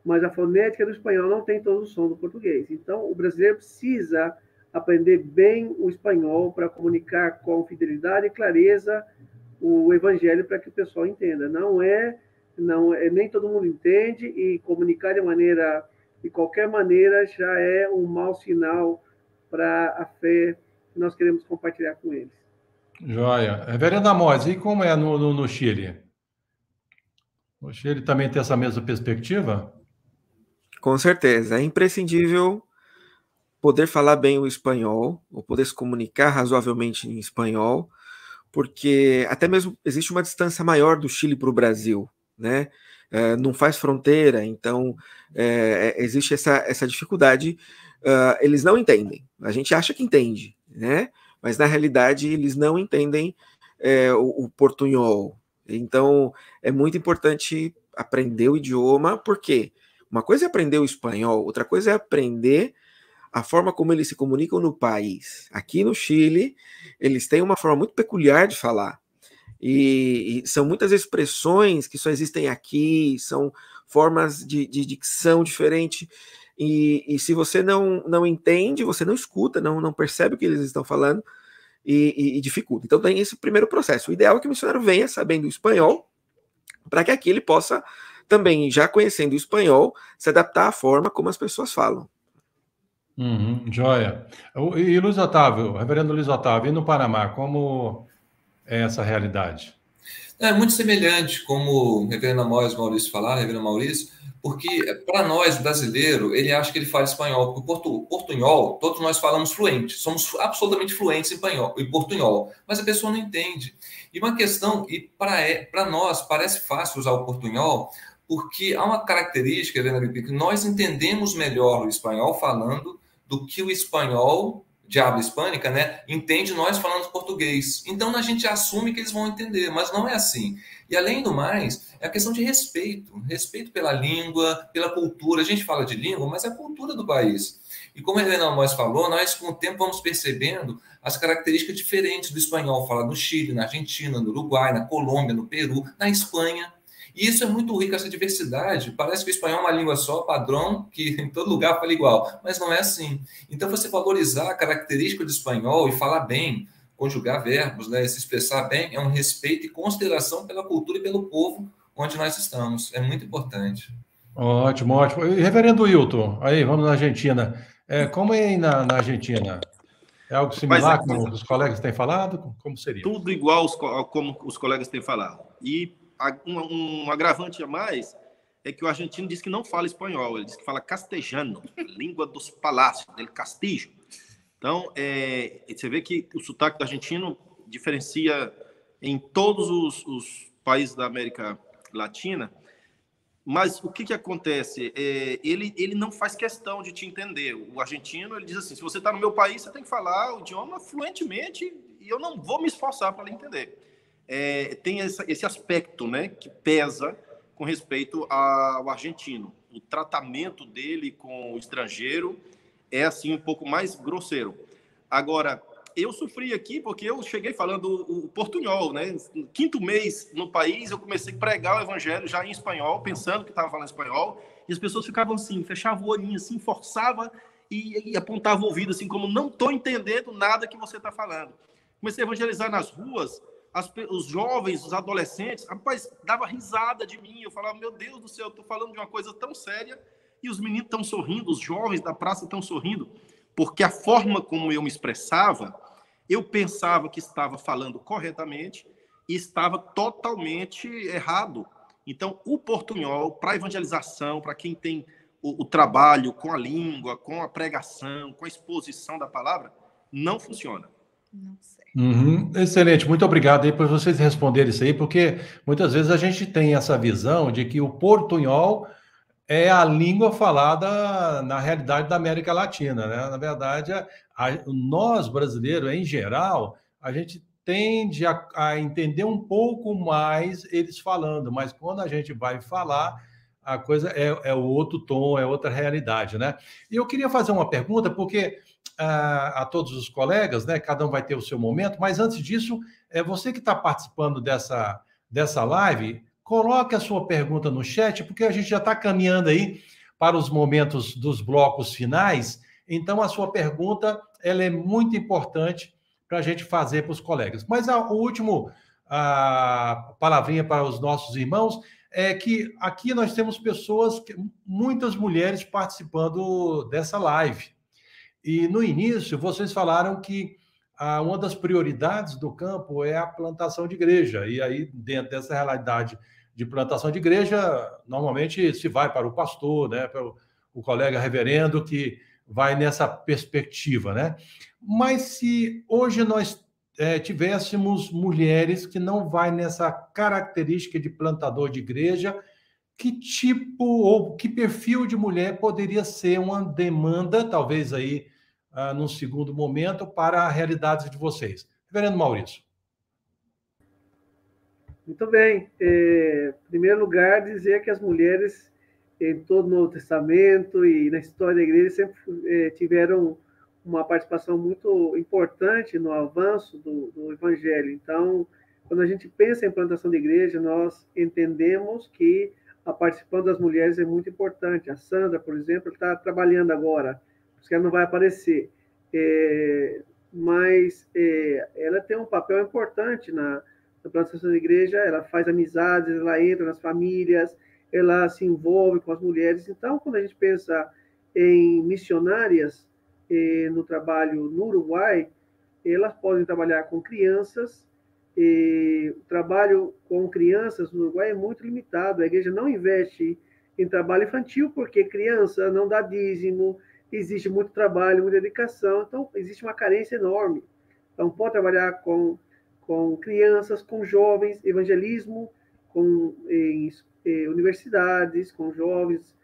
mas a fonética do espanhol não tem todos os sons do português. Então, o brasileiro precisa aprender bem o espanhol para comunicar com fidelidade e clareza o evangelho para que o pessoal entenda. Nem todo mundo entende, e comunicar de qualquer maneira já é um mau sinal para a fé que nós queremos compartilhar com eles. Joia. Reverendo Amós, e como é no Chile? O Chile também tem essa mesma perspectiva? Com certeza. É imprescindível poder falar bem o espanhol, ou poder se comunicar razoavelmente em espanhol, porque até mesmo existe uma distância maior do Chile para o Brasil, né? Não faz fronteira, então existe essa dificuldade. Eles não entendem. A gente acha que entende, né? Mas na realidade eles não entendem o portunhol. Então é muito importante aprender o idioma, porque uma coisa é aprender o espanhol, outra coisa é aprender a forma como eles se comunicam no país. Aqui no Chile, eles têm uma forma muito peculiar de falar. E são muitas expressões que só existem aqui, são formas de dicção diferente. E se você não entende, você não escuta, não percebe o que eles estão falando e dificulta. Então tem esse primeiro processo. O ideal é que o missionário venha sabendo o espanhol, para que aqui ele possa também, já conhecendo o espanhol, se adaptar à forma como as pessoas falam. Joia. E Luiz Otávio, reverendo Luiz Otávio, e no Panamá, como é essa realidade? É muito semelhante, como o reverendo Amós Maurício falaram, reverendo Maurício, porque para nós, brasileiro, ele acha que ele fala espanhol, porque o portunhol, todos nós falamos fluente, somos absolutamente fluentes em portunhol, mas a pessoa não entende. E uma questão, e para nós parece fácil usar o portunhol, porque há uma característica, que nós entendemos melhor o espanhol falando do que o espanhol de habla hispânica, né, entende nós falando português. Então a gente assume que eles vão entender, mas não é assim. E além do mais, é a questão de respeito pela língua, pela cultura. A gente fala de língua, mas é a cultura do país. E como a Helena Amós falou, nós com o tempo vamos percebendo as características diferentes do espanhol falado no Chile, na Argentina, no Uruguai, na Colômbia, no Peru, na Espanha. E isso é muito rico, essa diversidade. Parece que o espanhol é uma língua só, padrão, que em todo lugar fala igual, mas não é assim. Então, você valorizar a característica do espanhol e falar bem, conjugar verbos, né, se expressar bem, é um respeito e consideração pela cultura e pelo povo onde nós estamos. É muito importante. Ótimo, ótimo. E, reverendo Wilton, aí, vamos na Argentina. Como é aí na Argentina? É algo similar como os colegas têm falado? Como seria? Tudo igual como os colegas têm falado. E um agravante a mais é que o argentino diz que não fala espanhol, ele diz que fala castelhano, língua dos palácios, del castillo. Então, você vê que o sotaque do argentino diferencia em todos os países da América Latina, mas o que acontece? Ele não faz questão de te entender. O argentino, ele diz assim, se você está no meu país, você tem que falar o idioma fluentemente e eu não vou me esforçar para lhe entender. Tem esse aspecto, né, que pesa com respeito ao argentino. O tratamento dele com o estrangeiro é assim um pouco mais grosseiro. Agora, eu sofri aqui porque eu cheguei falando o portunhol, né? No 5º mês no país, eu comecei a pregar o evangelho já em espanhol, pensando que estava falando espanhol, e as pessoas ficavam assim, fechavam o olhinho assim, forçavam e apontavam o ouvido assim, como não estou entendendo nada que você está falando. Comecei a evangelizar nas ruas, os jovens, os adolescentes, rapaz, dava risada de mim, eu falava, meu Deus do céu, eu estou falando de uma coisa tão séria, e os meninos estão sorrindo, os jovens da praça estão sorrindo, porque a forma como eu me expressava, eu pensava que estava falando corretamente e estava totalmente errado. Então, o portunhol, para evangelização, para quem tem o trabalho com a língua, com a pregação, com a exposição da palavra, não funciona. Não sei. Excelente, muito obrigado aí por vocês responderem isso aí, porque muitas vezes a gente tem essa visão de que o portunhol é a língua falada na realidade da América Latina, né? Na verdade, nós brasileiros, em geral, a gente tende a entender um pouco mais eles falando, mas quando a gente vai falar, a coisa é outro tom, é outra realidade, né? E eu queria fazer uma pergunta, porque a todos os colegas, né? Cada um vai ter o seu momento, mas antes disso, você que está participando dessa live, coloque a sua pergunta no chat, porque a gente já está caminhando aí para os momentos dos blocos finais. Então, a sua pergunta ela é muito importante para a gente fazer para os colegas. Mas o último palavrinha para os nossos irmãos é que aqui nós temos pessoas, muitas mulheres participando dessa live. E no início, vocês falaram que uma das prioridades do campo é a plantação de igreja. E aí, dentro dessa realidade de plantação de igreja, normalmente se vai para o pastor, né, para o colega reverendo que vai nessa perspectiva, né? Mas se hoje nós tivéssemos mulheres que não vai nessa característica de plantador de igreja, que tipo ou que perfil de mulher poderia ser uma demanda, talvez aí, num segundo momento, para a realidade de vocês? Reverendo Maurício. Muito bem. Em primeiro lugar, dizer que as mulheres, em todo o Novo Testamento e na história da igreja, sempre tiveram uma participação muito importante no avanço do Evangelho. Então, quando a gente pensa em plantação de igreja, nós entendemos que a participação das mulheres é muito importante. A Sandra, por exemplo, está trabalhando agora, por isso que ela não vai aparecer. Mas ela tem um papel importante na plantação da igreja, ela faz amizades, ela entra nas famílias, ela se envolve com as mulheres. Então, quando a gente pensa em missionárias no trabalho no Uruguai, elas podem trabalhar com crianças. O trabalho com crianças no Uruguai é muito limitado. A igreja não investe em trabalho infantil porque criança não dá dízimo, existe muito trabalho, muita dedicação, então existe uma carência enorme. Então, pode trabalhar com crianças, com jovens, evangelismo, em universidades, com jovens,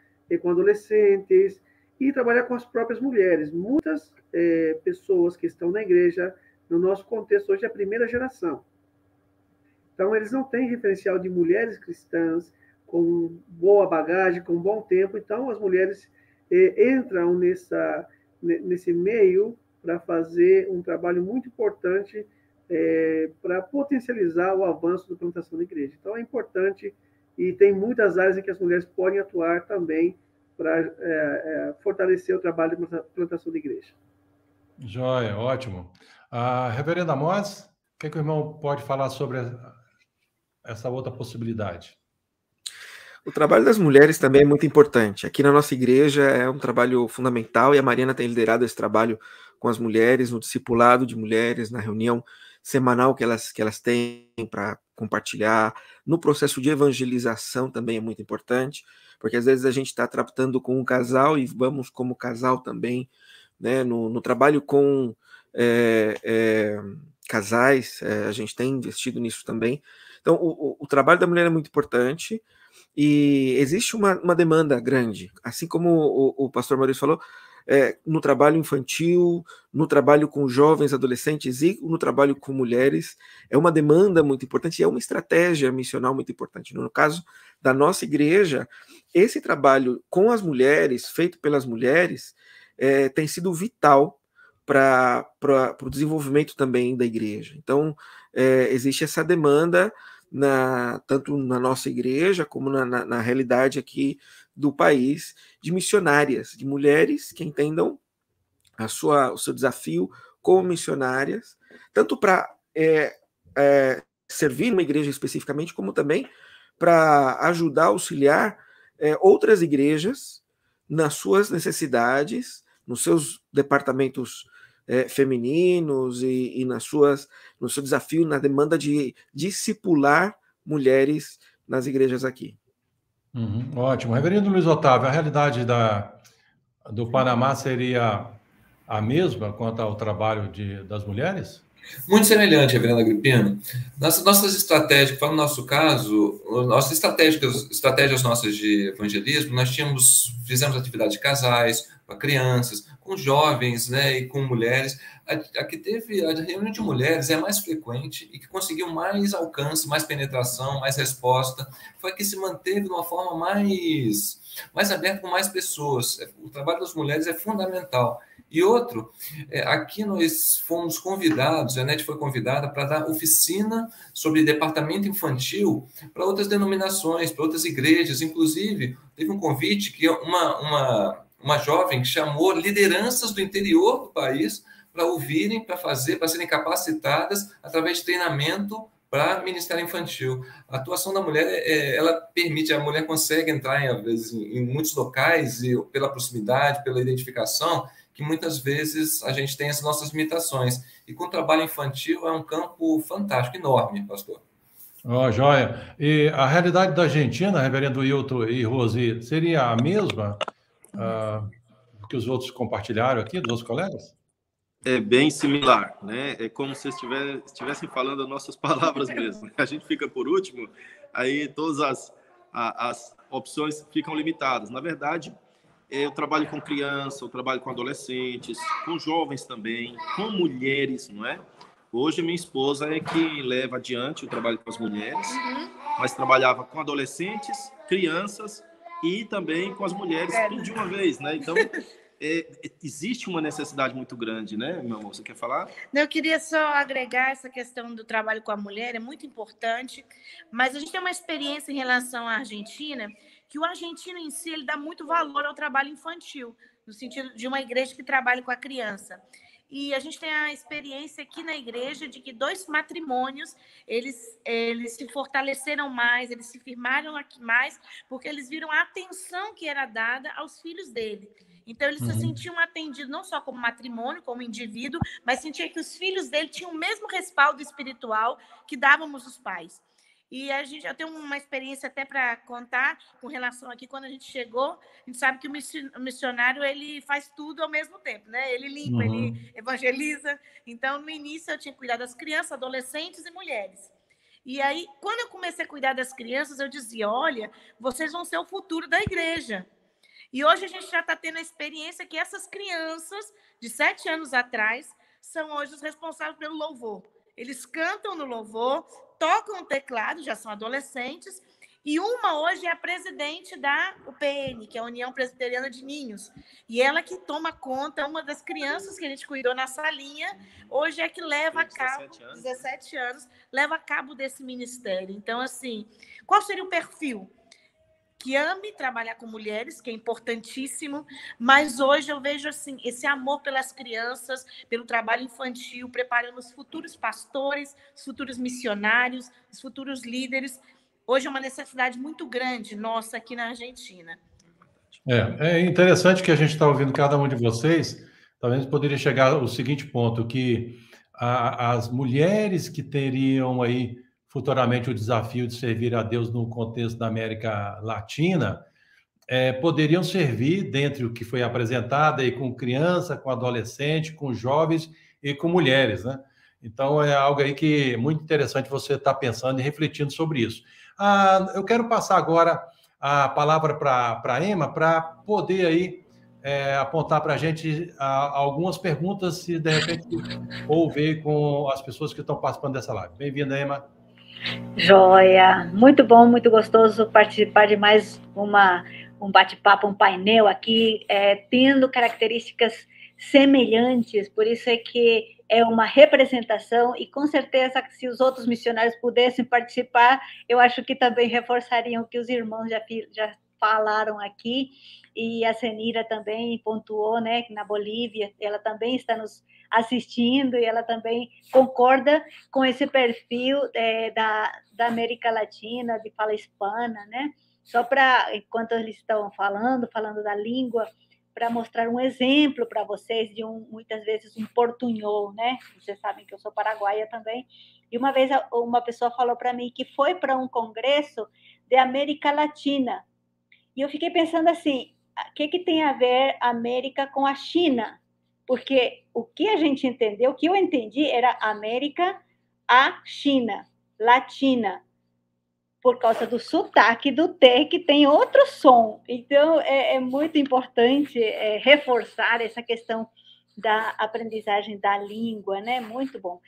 com adolescentes, e trabalhar com as próprias mulheres. Muitas pessoas que estão na igreja, no nosso contexto hoje, é a primeira geração. Então, eles não têm referencial de mulheres cristãs com boa bagagem, com bom tempo. Então, as mulheres entram nesse meio para fazer um trabalho muito importante para potencializar o avanço da plantação da igreja. Então, é importante e tem muitas áreas em que as mulheres podem atuar também para fortalecer o trabalho de plantação da igreja. Joia, ótimo. Reverenda Amós, o que o irmão pode falar sobre essa outra possibilidade? O trabalho das mulheres também é muito importante. Aqui na nossa igreja é um trabalho fundamental e a Mariana tem liderado esse trabalho com as mulheres, no discipulado de mulheres, na reunião semanal que elas têm para compartilhar, no processo de evangelização também é muito importante, porque às vezes a gente está tratando com um casal e vamos como casal também, né, no trabalho com casais, a gente tem investido nisso também. Então, o trabalho da mulher é muito importante e existe uma demanda grande, assim como o pastor Maurício falou, no trabalho infantil, no trabalho com jovens, adolescentes e no trabalho com mulheres, é uma demanda muito importante e é uma estratégia missional muito importante. No caso da nossa igreja, esse trabalho com as mulheres, feito pelas mulheres, tem sido vital para o desenvolvimento também da igreja. Então, existe essa demanda tanto na nossa igreja como na realidade aqui do país, de missionárias, de mulheres que entendam o seu desafio como missionárias, tanto para servir uma igreja especificamente, como também para ajudar, auxiliar outras igrejas nas suas necessidades, nos seus departamentos femininos e no seu desafio, na demanda de discipular mulheres nas igrejas aqui. Ótimo. Reverendo Luiz Otávio, a realidade do Panamá seria a mesma quanto ao trabalho das mulheres? Muito semelhante, Reverendo Agripino. Nossas estratégias, para o nosso caso, nossas estratégias nossas de evangelismo, nós fizemos atividade de casais, para crianças, com jovens, né, e com mulheres. A que teve a reunião de mulheres é mais frequente e que conseguiu mais alcance, mais penetração, mais resposta, foi a que se manteve de uma forma mais aberta com mais pessoas. O trabalho das mulheres é fundamental. E outro, aqui nós fomos convidados, a NET foi convidada para dar oficina sobre departamento infantil para outras denominações, para outras igrejas. Inclusive, teve um convite que uma jovem que chamou lideranças do interior do país para ouvirem, para serem capacitadas através de treinamento para ministério infantil. A atuação da mulher, ela permite, a mulher consegue entrar, às vezes, em muitos locais, e pela proximidade, pela identificação, que muitas vezes a gente tem as nossas limitações. E com o trabalho infantil é um campo fantástico, enorme, pastor. Joia. E a realidade da Argentina, reverendo Wilton e Rosi, seria a mesma que os outros compartilharam aqui, dos outros colegas? É bem similar, né? É como se estivessem falando as nossas palavras mesmo. A gente fica por último, aí todas as opções ficam limitadas. Na verdade, eu trabalho com criança, eu trabalho com adolescentes, com jovens também, com mulheres, não é? Hoje, minha esposa é que leva adiante o trabalho com as mulheres, mas trabalhava com adolescentes, crianças e também com as mulheres, tudo de uma vez, né? Então, existe uma necessidade muito grande, né, meu amor? Você quer falar? Eu queria só agregar essa questão do trabalho com a mulher, é muito importante, mas a gente tem uma experiência em relação à Argentina, que o argentino em si, ele dá muito valor ao trabalho infantil, no sentido de uma igreja que trabalha com a criança. E a gente tem a experiência aqui na igreja de que 2 matrimônios, eles se fortaleceram mais, eles se firmaram aqui mais, porque eles viram a atenção que era dada aos filhos dele. Então, eles se sentiam atendidos não só como matrimônio, como indivíduo, mas sentiam que os filhos dele tinham o mesmo respaldo espiritual que dávamos os pais. E eu tenho uma experiência até para contar com relação aqui, quando a gente chegou, a gente sabe que o missionário, ele faz tudo ao mesmo tempo, né? Ele limpa, ele evangeliza. Então, no início, eu tinha que cuidar das crianças, adolescentes e mulheres. E aí, quando eu comecei a cuidar das crianças, eu dizia, olha, vocês vão ser o futuro da igreja. E hoje a gente já está tendo a experiência que essas crianças, de 7 anos atrás, são hoje os responsáveis pelo louvor. Eles cantam no louvor, tocam o teclado, já são adolescentes, e uma hoje é a presidente da UPN, que é a União Presbiteriana de Ninhos, e ela que toma conta, uma das crianças que a gente cuidou na salinha, hoje é que leva a cabo, 17 anos, leva a cabo desse ministério. Então, assim, qual seria o perfil? Que ame trabalhar com mulheres, que é importantíssimo, mas hoje eu vejo assim, esse amor pelas crianças, pelo trabalho infantil, preparando os futuros pastores, os futuros missionários, os futuros líderes. Hoje é uma necessidade muito grande nossa aqui na Argentina. É interessante que a gente está ouvindo cada um de vocês, talvez poderia chegar ao seguinte ponto, que as mulheres que teriam aí futuramente o desafio de servir a Deus no contexto da América Latina, poderiam servir, dentre o que foi apresentado, aí, com criança, com adolescente, com jovens e com mulheres, né? Então, é algo aí que é muito interessante você estar pensando e refletindo sobre isso. Eu quero passar agora a palavra para a Emma, para poder aí apontar para a gente algumas perguntas, se de repente houver com as pessoas que estão participando dessa live. Bem-vinda, Emma. Joia, muito bom, muito gostoso participar de mais um bate-papo, um painel aqui, tendo características semelhantes, por isso é que é uma representação, e com certeza que se os outros missionários pudessem participar, eu acho que também reforçariam o que os irmãos já falaram aqui, e a Senira também pontuou, né, que na Bolívia ela também está nos assistindo, e ela também concorda com esse perfil da América Latina, de fala hispana, né? Só para, enquanto eles estão falando da língua, para mostrar um exemplo para vocês de muitas vezes um portunhol, né? Vocês sabem que eu sou paraguaia também. E uma vez uma pessoa falou para mim que foi para um congresso de América Latina. E eu fiquei pensando assim, o que tem a ver a América com a China? Porque o que a gente entendeu, o que eu entendi era América, a China, Latina, por causa do sotaque do T, que tem outro som. Então, é muito importante reforçar essa questão da aprendizagem da língua, né? Muito bom.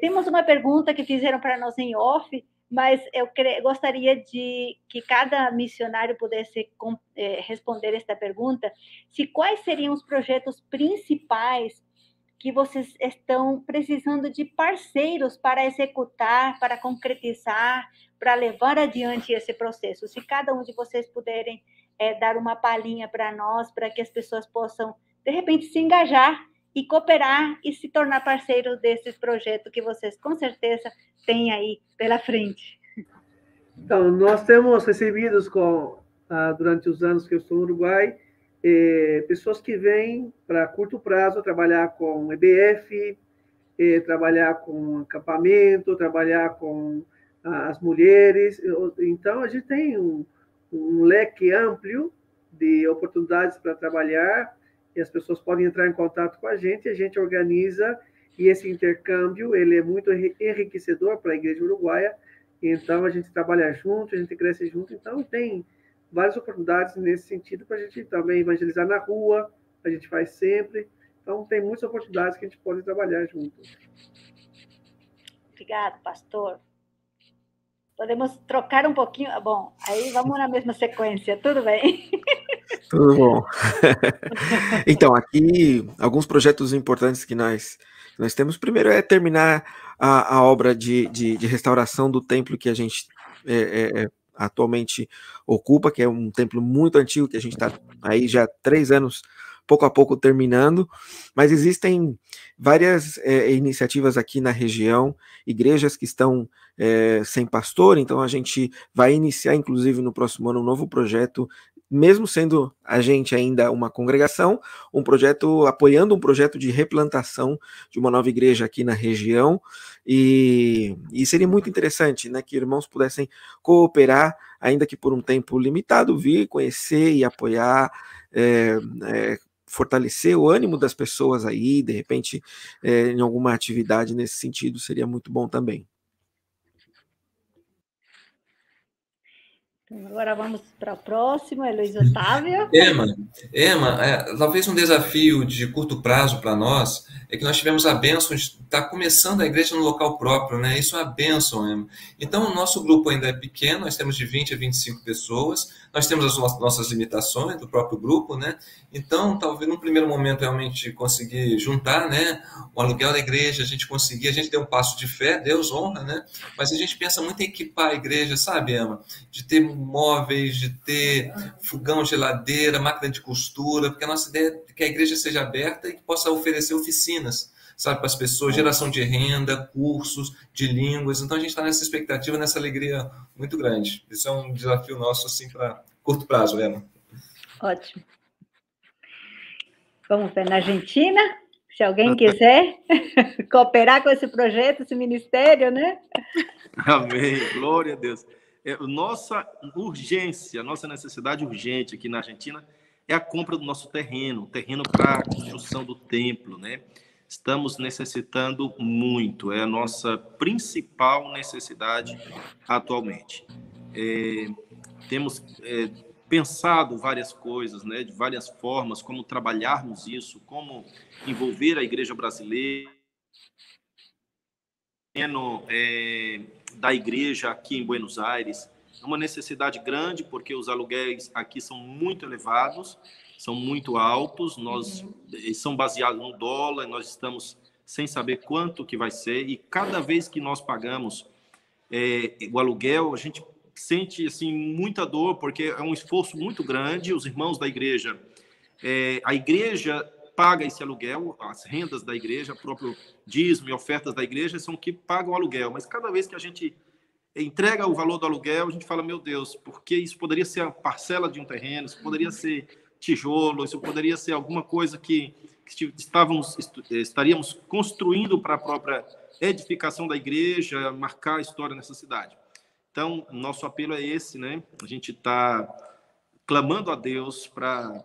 Temos uma pergunta que fizeram para nós em off, mas eu gostaria de que cada missionário pudesse responder esta pergunta, quais seriam os projetos principais que vocês estão precisando de parceiros para executar, para concretizar, para levar adiante esse processo. Se cada um de vocês puderem dar uma palhinha para nós, para que as pessoas possam, de repente, se engajar e cooperar e se tornar parceiros desses projetos que vocês, com certeza, têm aí pela frente. Então, nós temos recebido, durante os anos que eu estou no Uruguai, pessoas que vêm para curto prazo trabalhar com EBF, trabalhar com acampamento, trabalhar com as mulheres. Então, a gente tem um leque amplo de oportunidades para trabalhar, e as pessoas podem entrar em contato com a gente organiza, e esse intercâmbio ele é muito enriquecedor para a Igreja Uruguaia. Então, a gente trabalha junto, a gente cresce junto, então tem várias oportunidades nesse sentido para a gente também evangelizar na rua, a gente faz sempre. Então, tem muitas oportunidades que a gente pode trabalhar junto. Obrigado, pastor. Podemos trocar um pouquinho? Bom, aí vamos na mesma sequência, tudo bem? Tudo bom. Então, aqui, alguns projetos importantes que nós temos. Primeiro é terminar a obra de restauração do templo que a gente atualmente ocupa, que é um templo muito antigo, que a gente está aí já há 3 anos, pouco a pouco terminando, mas existem várias iniciativas aqui na região, igrejas que estão sem pastor, então a gente vai iniciar, inclusive, no próximo ano, um novo projeto, mesmo sendo a gente ainda uma congregação, apoiando um projeto de replantação de uma nova igreja aqui na região, e seria muito interessante, né, que irmãos pudessem cooperar, ainda que por um tempo limitado, vir conhecer e apoiar, fortalecer o ânimo das pessoas aí, de repente, em alguma atividade nesse sentido, seria muito bom também. Então, agora vamos para o próximo, é Luiz Otávio. Emma, talvez um desafio de curto prazo para nós é que nós tivemos a bênção de estar começando a igreja no local próprio, né? Isso é uma bênção, Emma. Então, o nosso grupo ainda é pequeno, nós temos de 20 a 25 pessoas, nós temos as nossas limitações do próprio grupo, né? Então, talvez num primeiro momento realmente conseguir juntar, né, o aluguel da igreja, a gente deu um passo de fé, Deus honra, né? Mas a gente pensa muito em equipar a igreja, sabe, Emma? De ter móveis, de ter fogão, geladeira, máquina de costura, porque a nossa ideia é que a igreja seja aberta e que possa oferecer oficinas, sabe, para as pessoas, geração de renda, cursos de línguas. Então a gente está nessa expectativa, nessa alegria muito grande. Isso é um desafio nosso, assim, para curto prazo, Emma. Ótimo. Vamos ver na Argentina. Se alguém quiser cooperar com esse projeto, esse ministério, né? Amém, glória a Deus. Nossa urgência, nossa necessidade urgente aqui na Argentina é a compra do nosso terreno para a construção do templo, né? Estamos necessitando muito, é a nossa principal necessidade atualmente. Temos pensado várias coisas, né, de várias formas, como trabalharmos isso, como envolver a igreja brasileira, da igreja aqui em Buenos Aires. É uma necessidade grande, porque os aluguéis aqui são muito elevados, são muito altos, são baseados no dólar, nós estamos sem saber quanto que vai ser, e cada vez que nós pagamos o aluguel, a gente sente assim, muita dor, porque é um esforço muito grande. Os irmãos da igreja, a igreja paga esse aluguel, as rendas da igreja, o próprio dízimo e ofertas da igreja são que pagam o aluguel, mas cada vez que a gente entrega o valor do aluguel, a gente fala, meu Deus, porque isso poderia ser a parcela de um terreno, isso poderia ser tijolo, isso poderia ser alguma coisa que estaríamos construindo para a própria edificação da igreja, marcar a história nessa cidade. Então, nosso apelo é esse, né? A gente está clamando a Deus para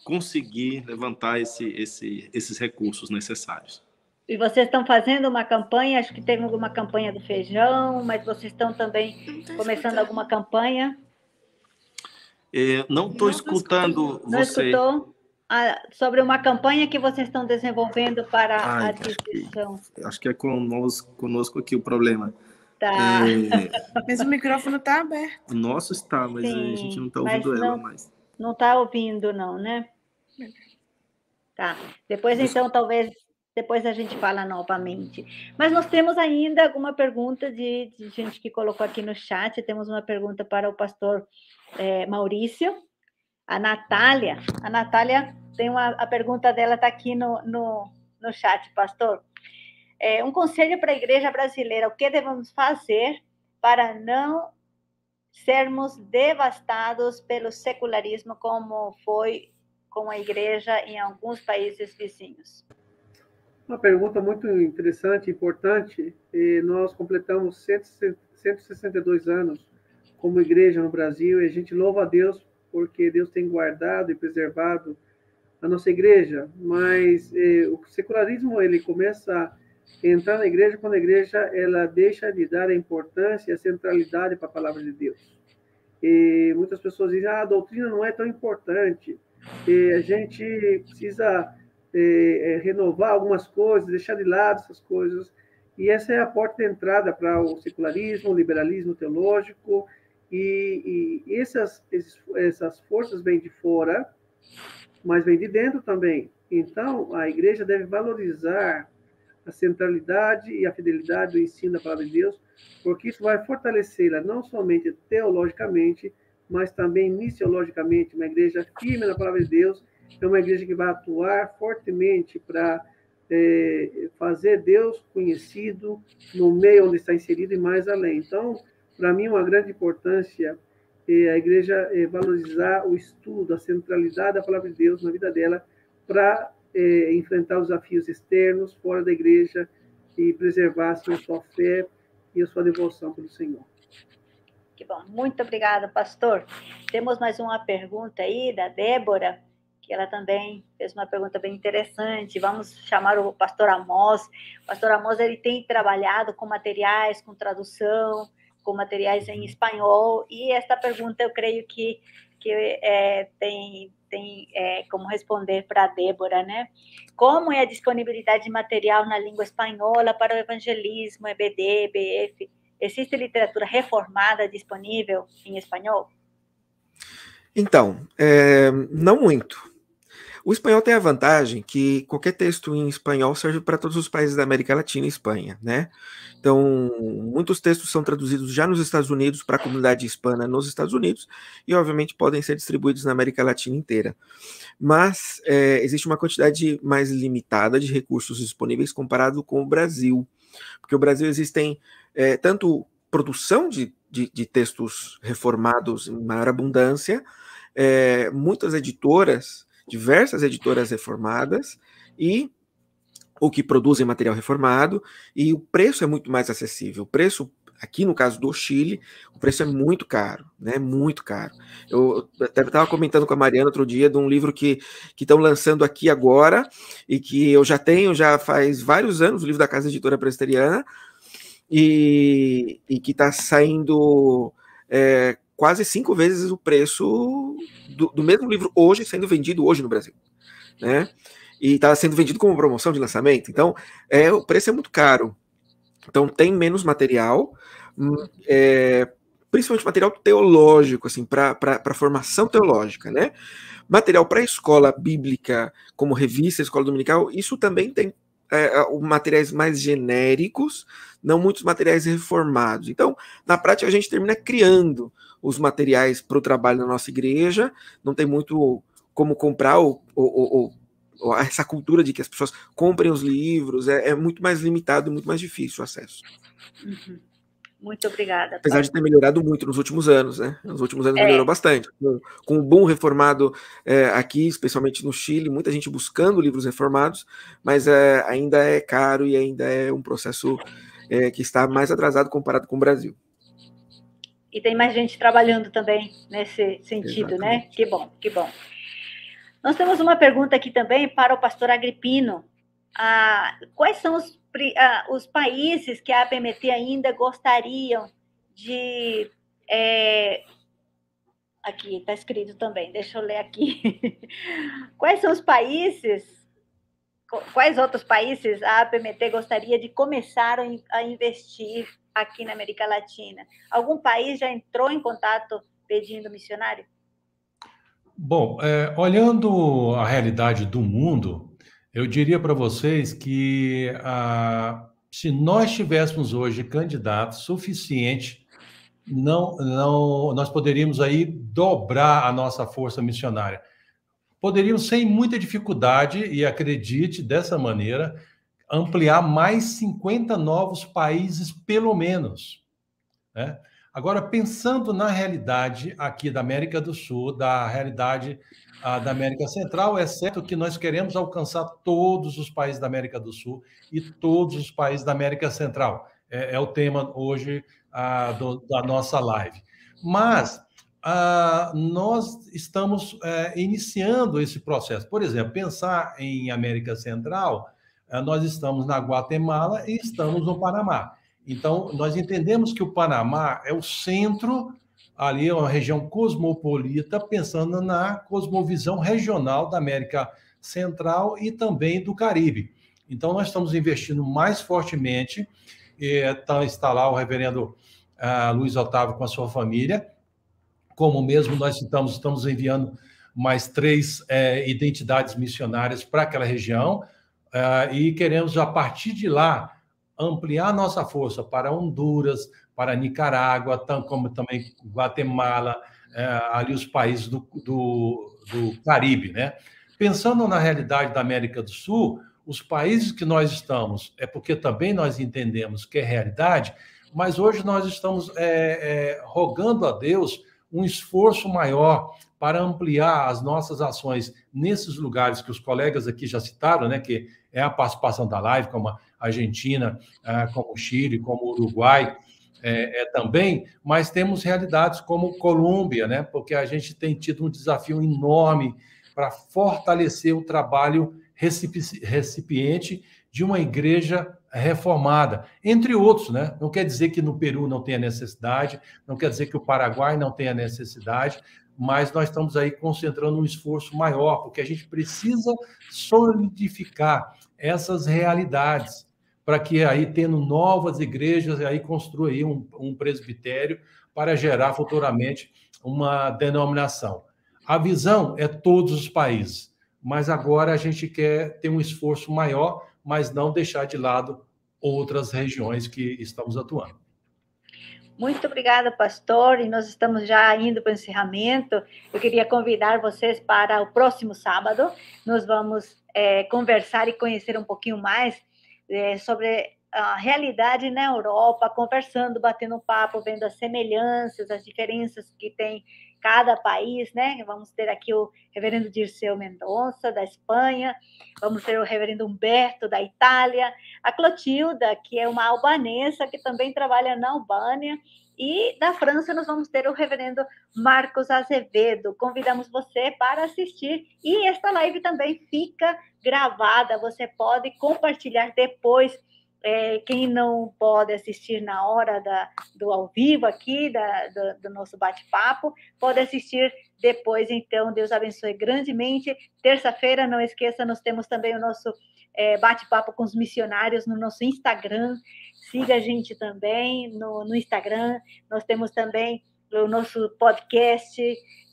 conseguir levantar esses recursos necessários. E vocês estão fazendo uma campanha, acho que teve alguma campanha do feijão, mas vocês estão também começando alguma campanha? Não estou escutando você. Não escutou? Sobre uma campanha que vocês estão desenvolvendo para a aquisição. Acho que é conosco aqui o problema. Tá. Mas o microfone está aberto. O nosso está, mas sim, a gente não está ouvindo ela mais. Não está ouvindo, não, né? Tá. Depois, então, talvez depois a gente fala novamente. Mas nós temos ainda alguma pergunta de gente que colocou aqui no chat. Temos uma pergunta para o pastor Maurício. A Natália tem a pergunta dela, está aqui no chat, pastor. Um conselho para a igreja brasileira: o que devemos fazer para não sermos devastados pelo secularismo, como foi com a igreja em alguns países vizinhos? Uma pergunta muito interessante e importante. Nós completamos 162 anos como igreja no Brasil, e a gente louva a Deus porque Deus tem guardado e preservado a nossa igreja, mas o secularismo ele começa a entrar na igreja quando a igreja ela deixa de dar a importância e a centralidade para a palavra de Deus. E muitas pessoas dizem, a doutrina não é tão importante, a gente precisa renovar algumas coisas, deixar de lado essas coisas, e essa é a porta de entrada para o secularismo, o liberalismo teológico, e essas forças vêm de fora, mas vêm de dentro também. Então, a igreja deve valorizar a centralidade e a fidelidade do ensino da palavra de Deus, porque isso vai fortalecê-la não somente teologicamente, mas também missiologicamente. Uma igreja firme na palavra de Deus é uma igreja que vai atuar fortemente para fazer Deus conhecido no meio onde está inserido e mais além. Então, para mim, uma grande importância é a igreja valorizar o estudo, a centralidade da palavra de Deus na vida dela, para enfrentar os desafios externos, fora da igreja, e preservar assim, a sua fé e a sua devoção pelo Senhor. Que bom. Muito obrigada, pastor. Temos mais uma pergunta aí da Débora, que ela também fez uma pergunta bem interessante. Vamos chamar o pastor Amós. O pastor Amós, ele tem trabalhado com materiais, com tradução, com materiais em espanhol, e esta pergunta eu creio que tem como responder para a Débora, né? Como é a disponibilidade de material na língua espanhola para o evangelismo, EBD, EBF? Existe literatura reformada disponível em espanhol? Então, não muito. O espanhol tem a vantagem que qualquer texto em espanhol serve para todos os países da América Latina e Espanha, né? Então, muitos textos são traduzidos já nos Estados Unidos para a comunidade hispana nos Estados Unidos e, obviamente, podem ser distribuídos na América Latina inteira. Mas existe uma quantidade mais limitada de recursos disponíveis comparado com o Brasil, porque o Brasil existem tanto produção de textos reformados em maior abundância, muitas editoras, diversas editoras reformadas, e ou que produzem material reformado, e o preço é muito mais acessível. O preço, aqui no caso do Chile, o preço é muito caro, né? Muito caro. Eu estava comentando com a Mariana outro dia de um livro que estão lançando aqui agora, e que eu já tenho, já faz vários anos, o livro da Casa Editora Presbiteriana, e que está saindo quase 5 vezes o preço do mesmo livro hoje, sendo vendido hoje no Brasil, né? E está sendo vendido como promoção de lançamento. Então, o preço é muito caro. Então, tem menos material, principalmente material teológico, assim, para formação teológica, né? Material para escola bíblica, como revista, escola dominical, isso também tem materiais mais genéricos, não muitos materiais reformados. Então, na prática, a gente termina criando os materiais para o trabalho na nossa igreja, não tem muito como comprar essa cultura de que as pessoas comprem os livros, é muito mais limitado, muito mais difícil o acesso. Uhum. Muito obrigada. Apesar de ter melhorado muito nos últimos anos, né? Nos últimos anos melhorou bastante. Com o boom reformado aqui, especialmente no Chile, muita gente buscando livros reformados, mas ainda é caro e ainda é um processo que está mais atrasado comparado com o Brasil. E tem mais gente trabalhando também nesse sentido, Exatamente. Né? Que bom, que bom. Nós temos uma pergunta aqui também para o pastor Agripino. Quais são os países que a APMT ainda gostariam de... aqui, está escrito também, deixa eu ler aqui. Quais outros países a APMT gostaria de começar a investir aqui na América Latina? Algum país já entrou em contato pedindo missionário? Bom, olhando a realidade do mundo, eu diria para vocês que se nós tivéssemos hoje candidatos suficientes, nós poderíamos aí dobrar a nossa força missionária. Poderíamos, sem muita dificuldade, e acredite dessa maneira, ampliar mais 50 novos países, pelo menos, né? Agora, pensando na realidade aqui da América do Sul, da realidade da América Central, é certo que nós queremos alcançar todos os países da América do Sul e todos os países da América Central. É o tema hoje da nossa live. Mas nós estamos iniciando esse processo. Por exemplo, pensar em América Central, nós estamos na Guatemala e estamos no Panamá. Então, nós entendemos que o Panamá é o centro, ali é uma região cosmopolita, pensando na cosmovisão regional da América Central e também do Caribe. Então, nós estamos investindo mais fortemente, está lá o reverendo Luiz Otávio com a sua família, como mesmo nós estamos enviando mais 3 identidades missionárias para aquela região, e queremos, a partir de lá, ampliar nossa força para Honduras, para Nicarágua, como também Guatemala, ali os países do Caribe, né? Pensando na realidade da América do Sul, os países que nós estamos, porque também nós entendemos que é realidade, mas hoje nós estamos rogando a Deus um esforço maior para ampliar as nossas ações nesses lugares que os colegas aqui já citaram, né, que é a participação da live, como a Argentina, como o Chile, como o Uruguai também, mas temos realidades como Colômbia, né, porque a gente tem tido um desafio enorme para fortalecer o trabalho recipiente de uma igreja reformada, entre outros, né? Não quer dizer que no Peru não tenha necessidade, não quer dizer que o Paraguai não tenha necessidade, mas nós estamos aí concentrando um esforço maior, porque a gente precisa solidificar essas realidades, para que aí, tendo novas igrejas, aí construa aí um presbitério para gerar futuramente uma denominação. A visão é todos os países, mas agora a gente quer ter um esforço maior, mas não deixar de lado outras regiões que estamos atuando. Muito obrigada, pastor, e nós estamos já indo para o encerramento. Eu queria convidar vocês para o próximo sábado. Nós vamos conversar e conhecer um pouquinho mais sobre a realidade na Europa, conversando, batendo um papo, vendo as semelhanças, as diferenças que tem cada país, né? Vamos ter aqui o reverendo Dirceu Mendonça, da Espanha, vamos ter o reverendo Humberto, da Itália, a Clotilda, que é uma albanesa, que também trabalha na Albânia, e da França nós vamos ter o reverendo Marcos Azevedo. Convidamos você para assistir, e esta live também fica gravada, você pode compartilhar depois. Quem não pode assistir na hora do ao vivo aqui, do nosso bate-papo, pode assistir depois. Então, Deus abençoe grandemente. Terça-feira, não esqueça, nós temos também o nosso bate-papo com os missionários no nosso Instagram. Siga a gente também no Instagram. Nós temos também o nosso podcast,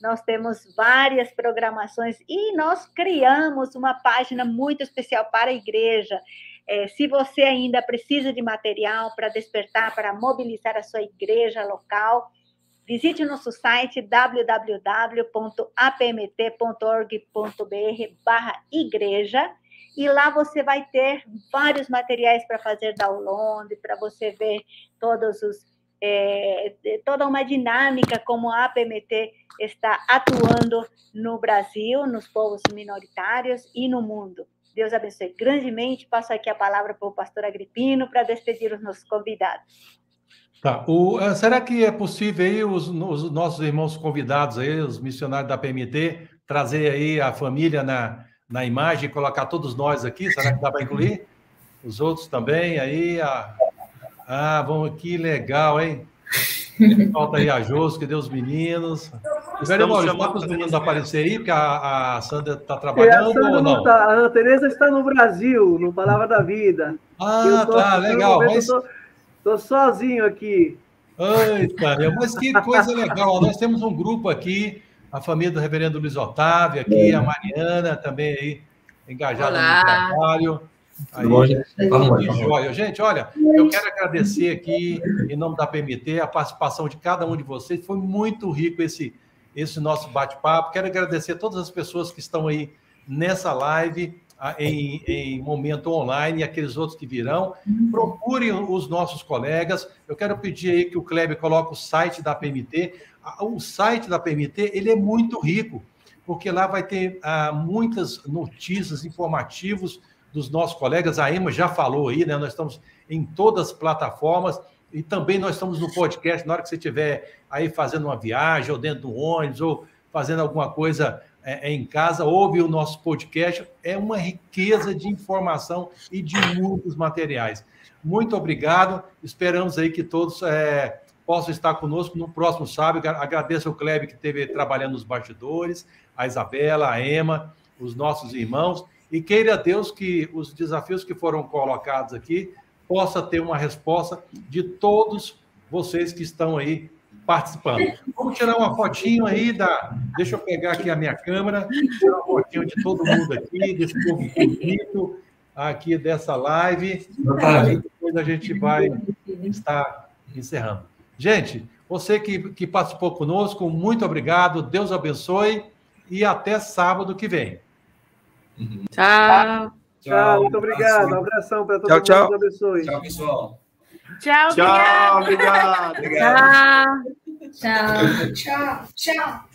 nós temos várias programações e nós criamos uma página muito especial para a igreja. Se você ainda precisa de material para despertar, para mobilizar a sua igreja local, visite o nosso site www.apmt.org.br/igreja, e lá você vai ter vários materiais para fazer download, para você ver toda uma dinâmica como a APMT está atuando no Brasil, nos povos minoritários e no mundo. Deus abençoe grandemente. Passo aqui a palavra para o pastor Agripino para despedir os nossos convidados. Tá. Será que é possível aí os nossos irmãos convidados aí, os missionários da PMT, trazer aí a família na imagem e colocar todos nós aqui? Será que dá para incluir? Os outros também aí? Vamos aqui, legal, hein? Falta aí a Jôs, que deu os meninos. Velho Maurício, dá para os meninos aparecer aí, porque a Sandra está trabalhando ou não? Tá. A Ana Tereza está no Brasil, no Palavra da Vida. Tá, legal. Estou sozinho aqui. Eita, mas que coisa legal. Nós temos um grupo aqui, a família do reverendo Luiz Otávio aqui, a Mariana também aí, engajada no trabalho. Gente, olha, eu quero agradecer aqui, em nome da PMT, a participação de cada um de vocês. Foi muito rico esse nosso bate-papo. Quero agradecer a todas as pessoas que estão aí nessa live, em momento online, e aqueles outros que virão. Procurem os nossos colegas. Eu quero pedir aí que o Kleber coloque o site da PMT. O site da PMT, ele é muito rico, porque lá vai ter muitas notícias, informativos dos nossos colegas. A Emma já falou aí, né? Nós estamos em todas as plataformas e também nós estamos no podcast. Na hora que você estiver aí fazendo uma viagem, ou dentro do ônibus, ou fazendo alguma coisa em casa, ouve o nosso podcast. É uma riqueza de informação e de muitos materiais. Muito obrigado. Esperamos aí que todos possam estar conosco no próximo sábado. Agradeço ao Kleber, que esteve trabalhando nos bastidores, a Isabela, a Emma, os nossos irmãos. E queira Deus que os desafios que foram colocados aqui possa ter uma resposta de todos vocês que estão aí participando. Vamos tirar uma fotinho aí Deixa eu pegar aqui a minha câmera, tirar uma fotinho de todo mundo aqui, desse povo bonito aqui dessa live. Aí depois a gente vai estar encerrando. Gente, você que participou conosco, muito obrigado, Deus abençoe e até sábado que vem. Tchau. Tchau, muito obrigado. Um abração para todo mundo. Tchau. Deus abençoe. Tchau, pessoal. Tchau, obrigado. Tchau. Tchau.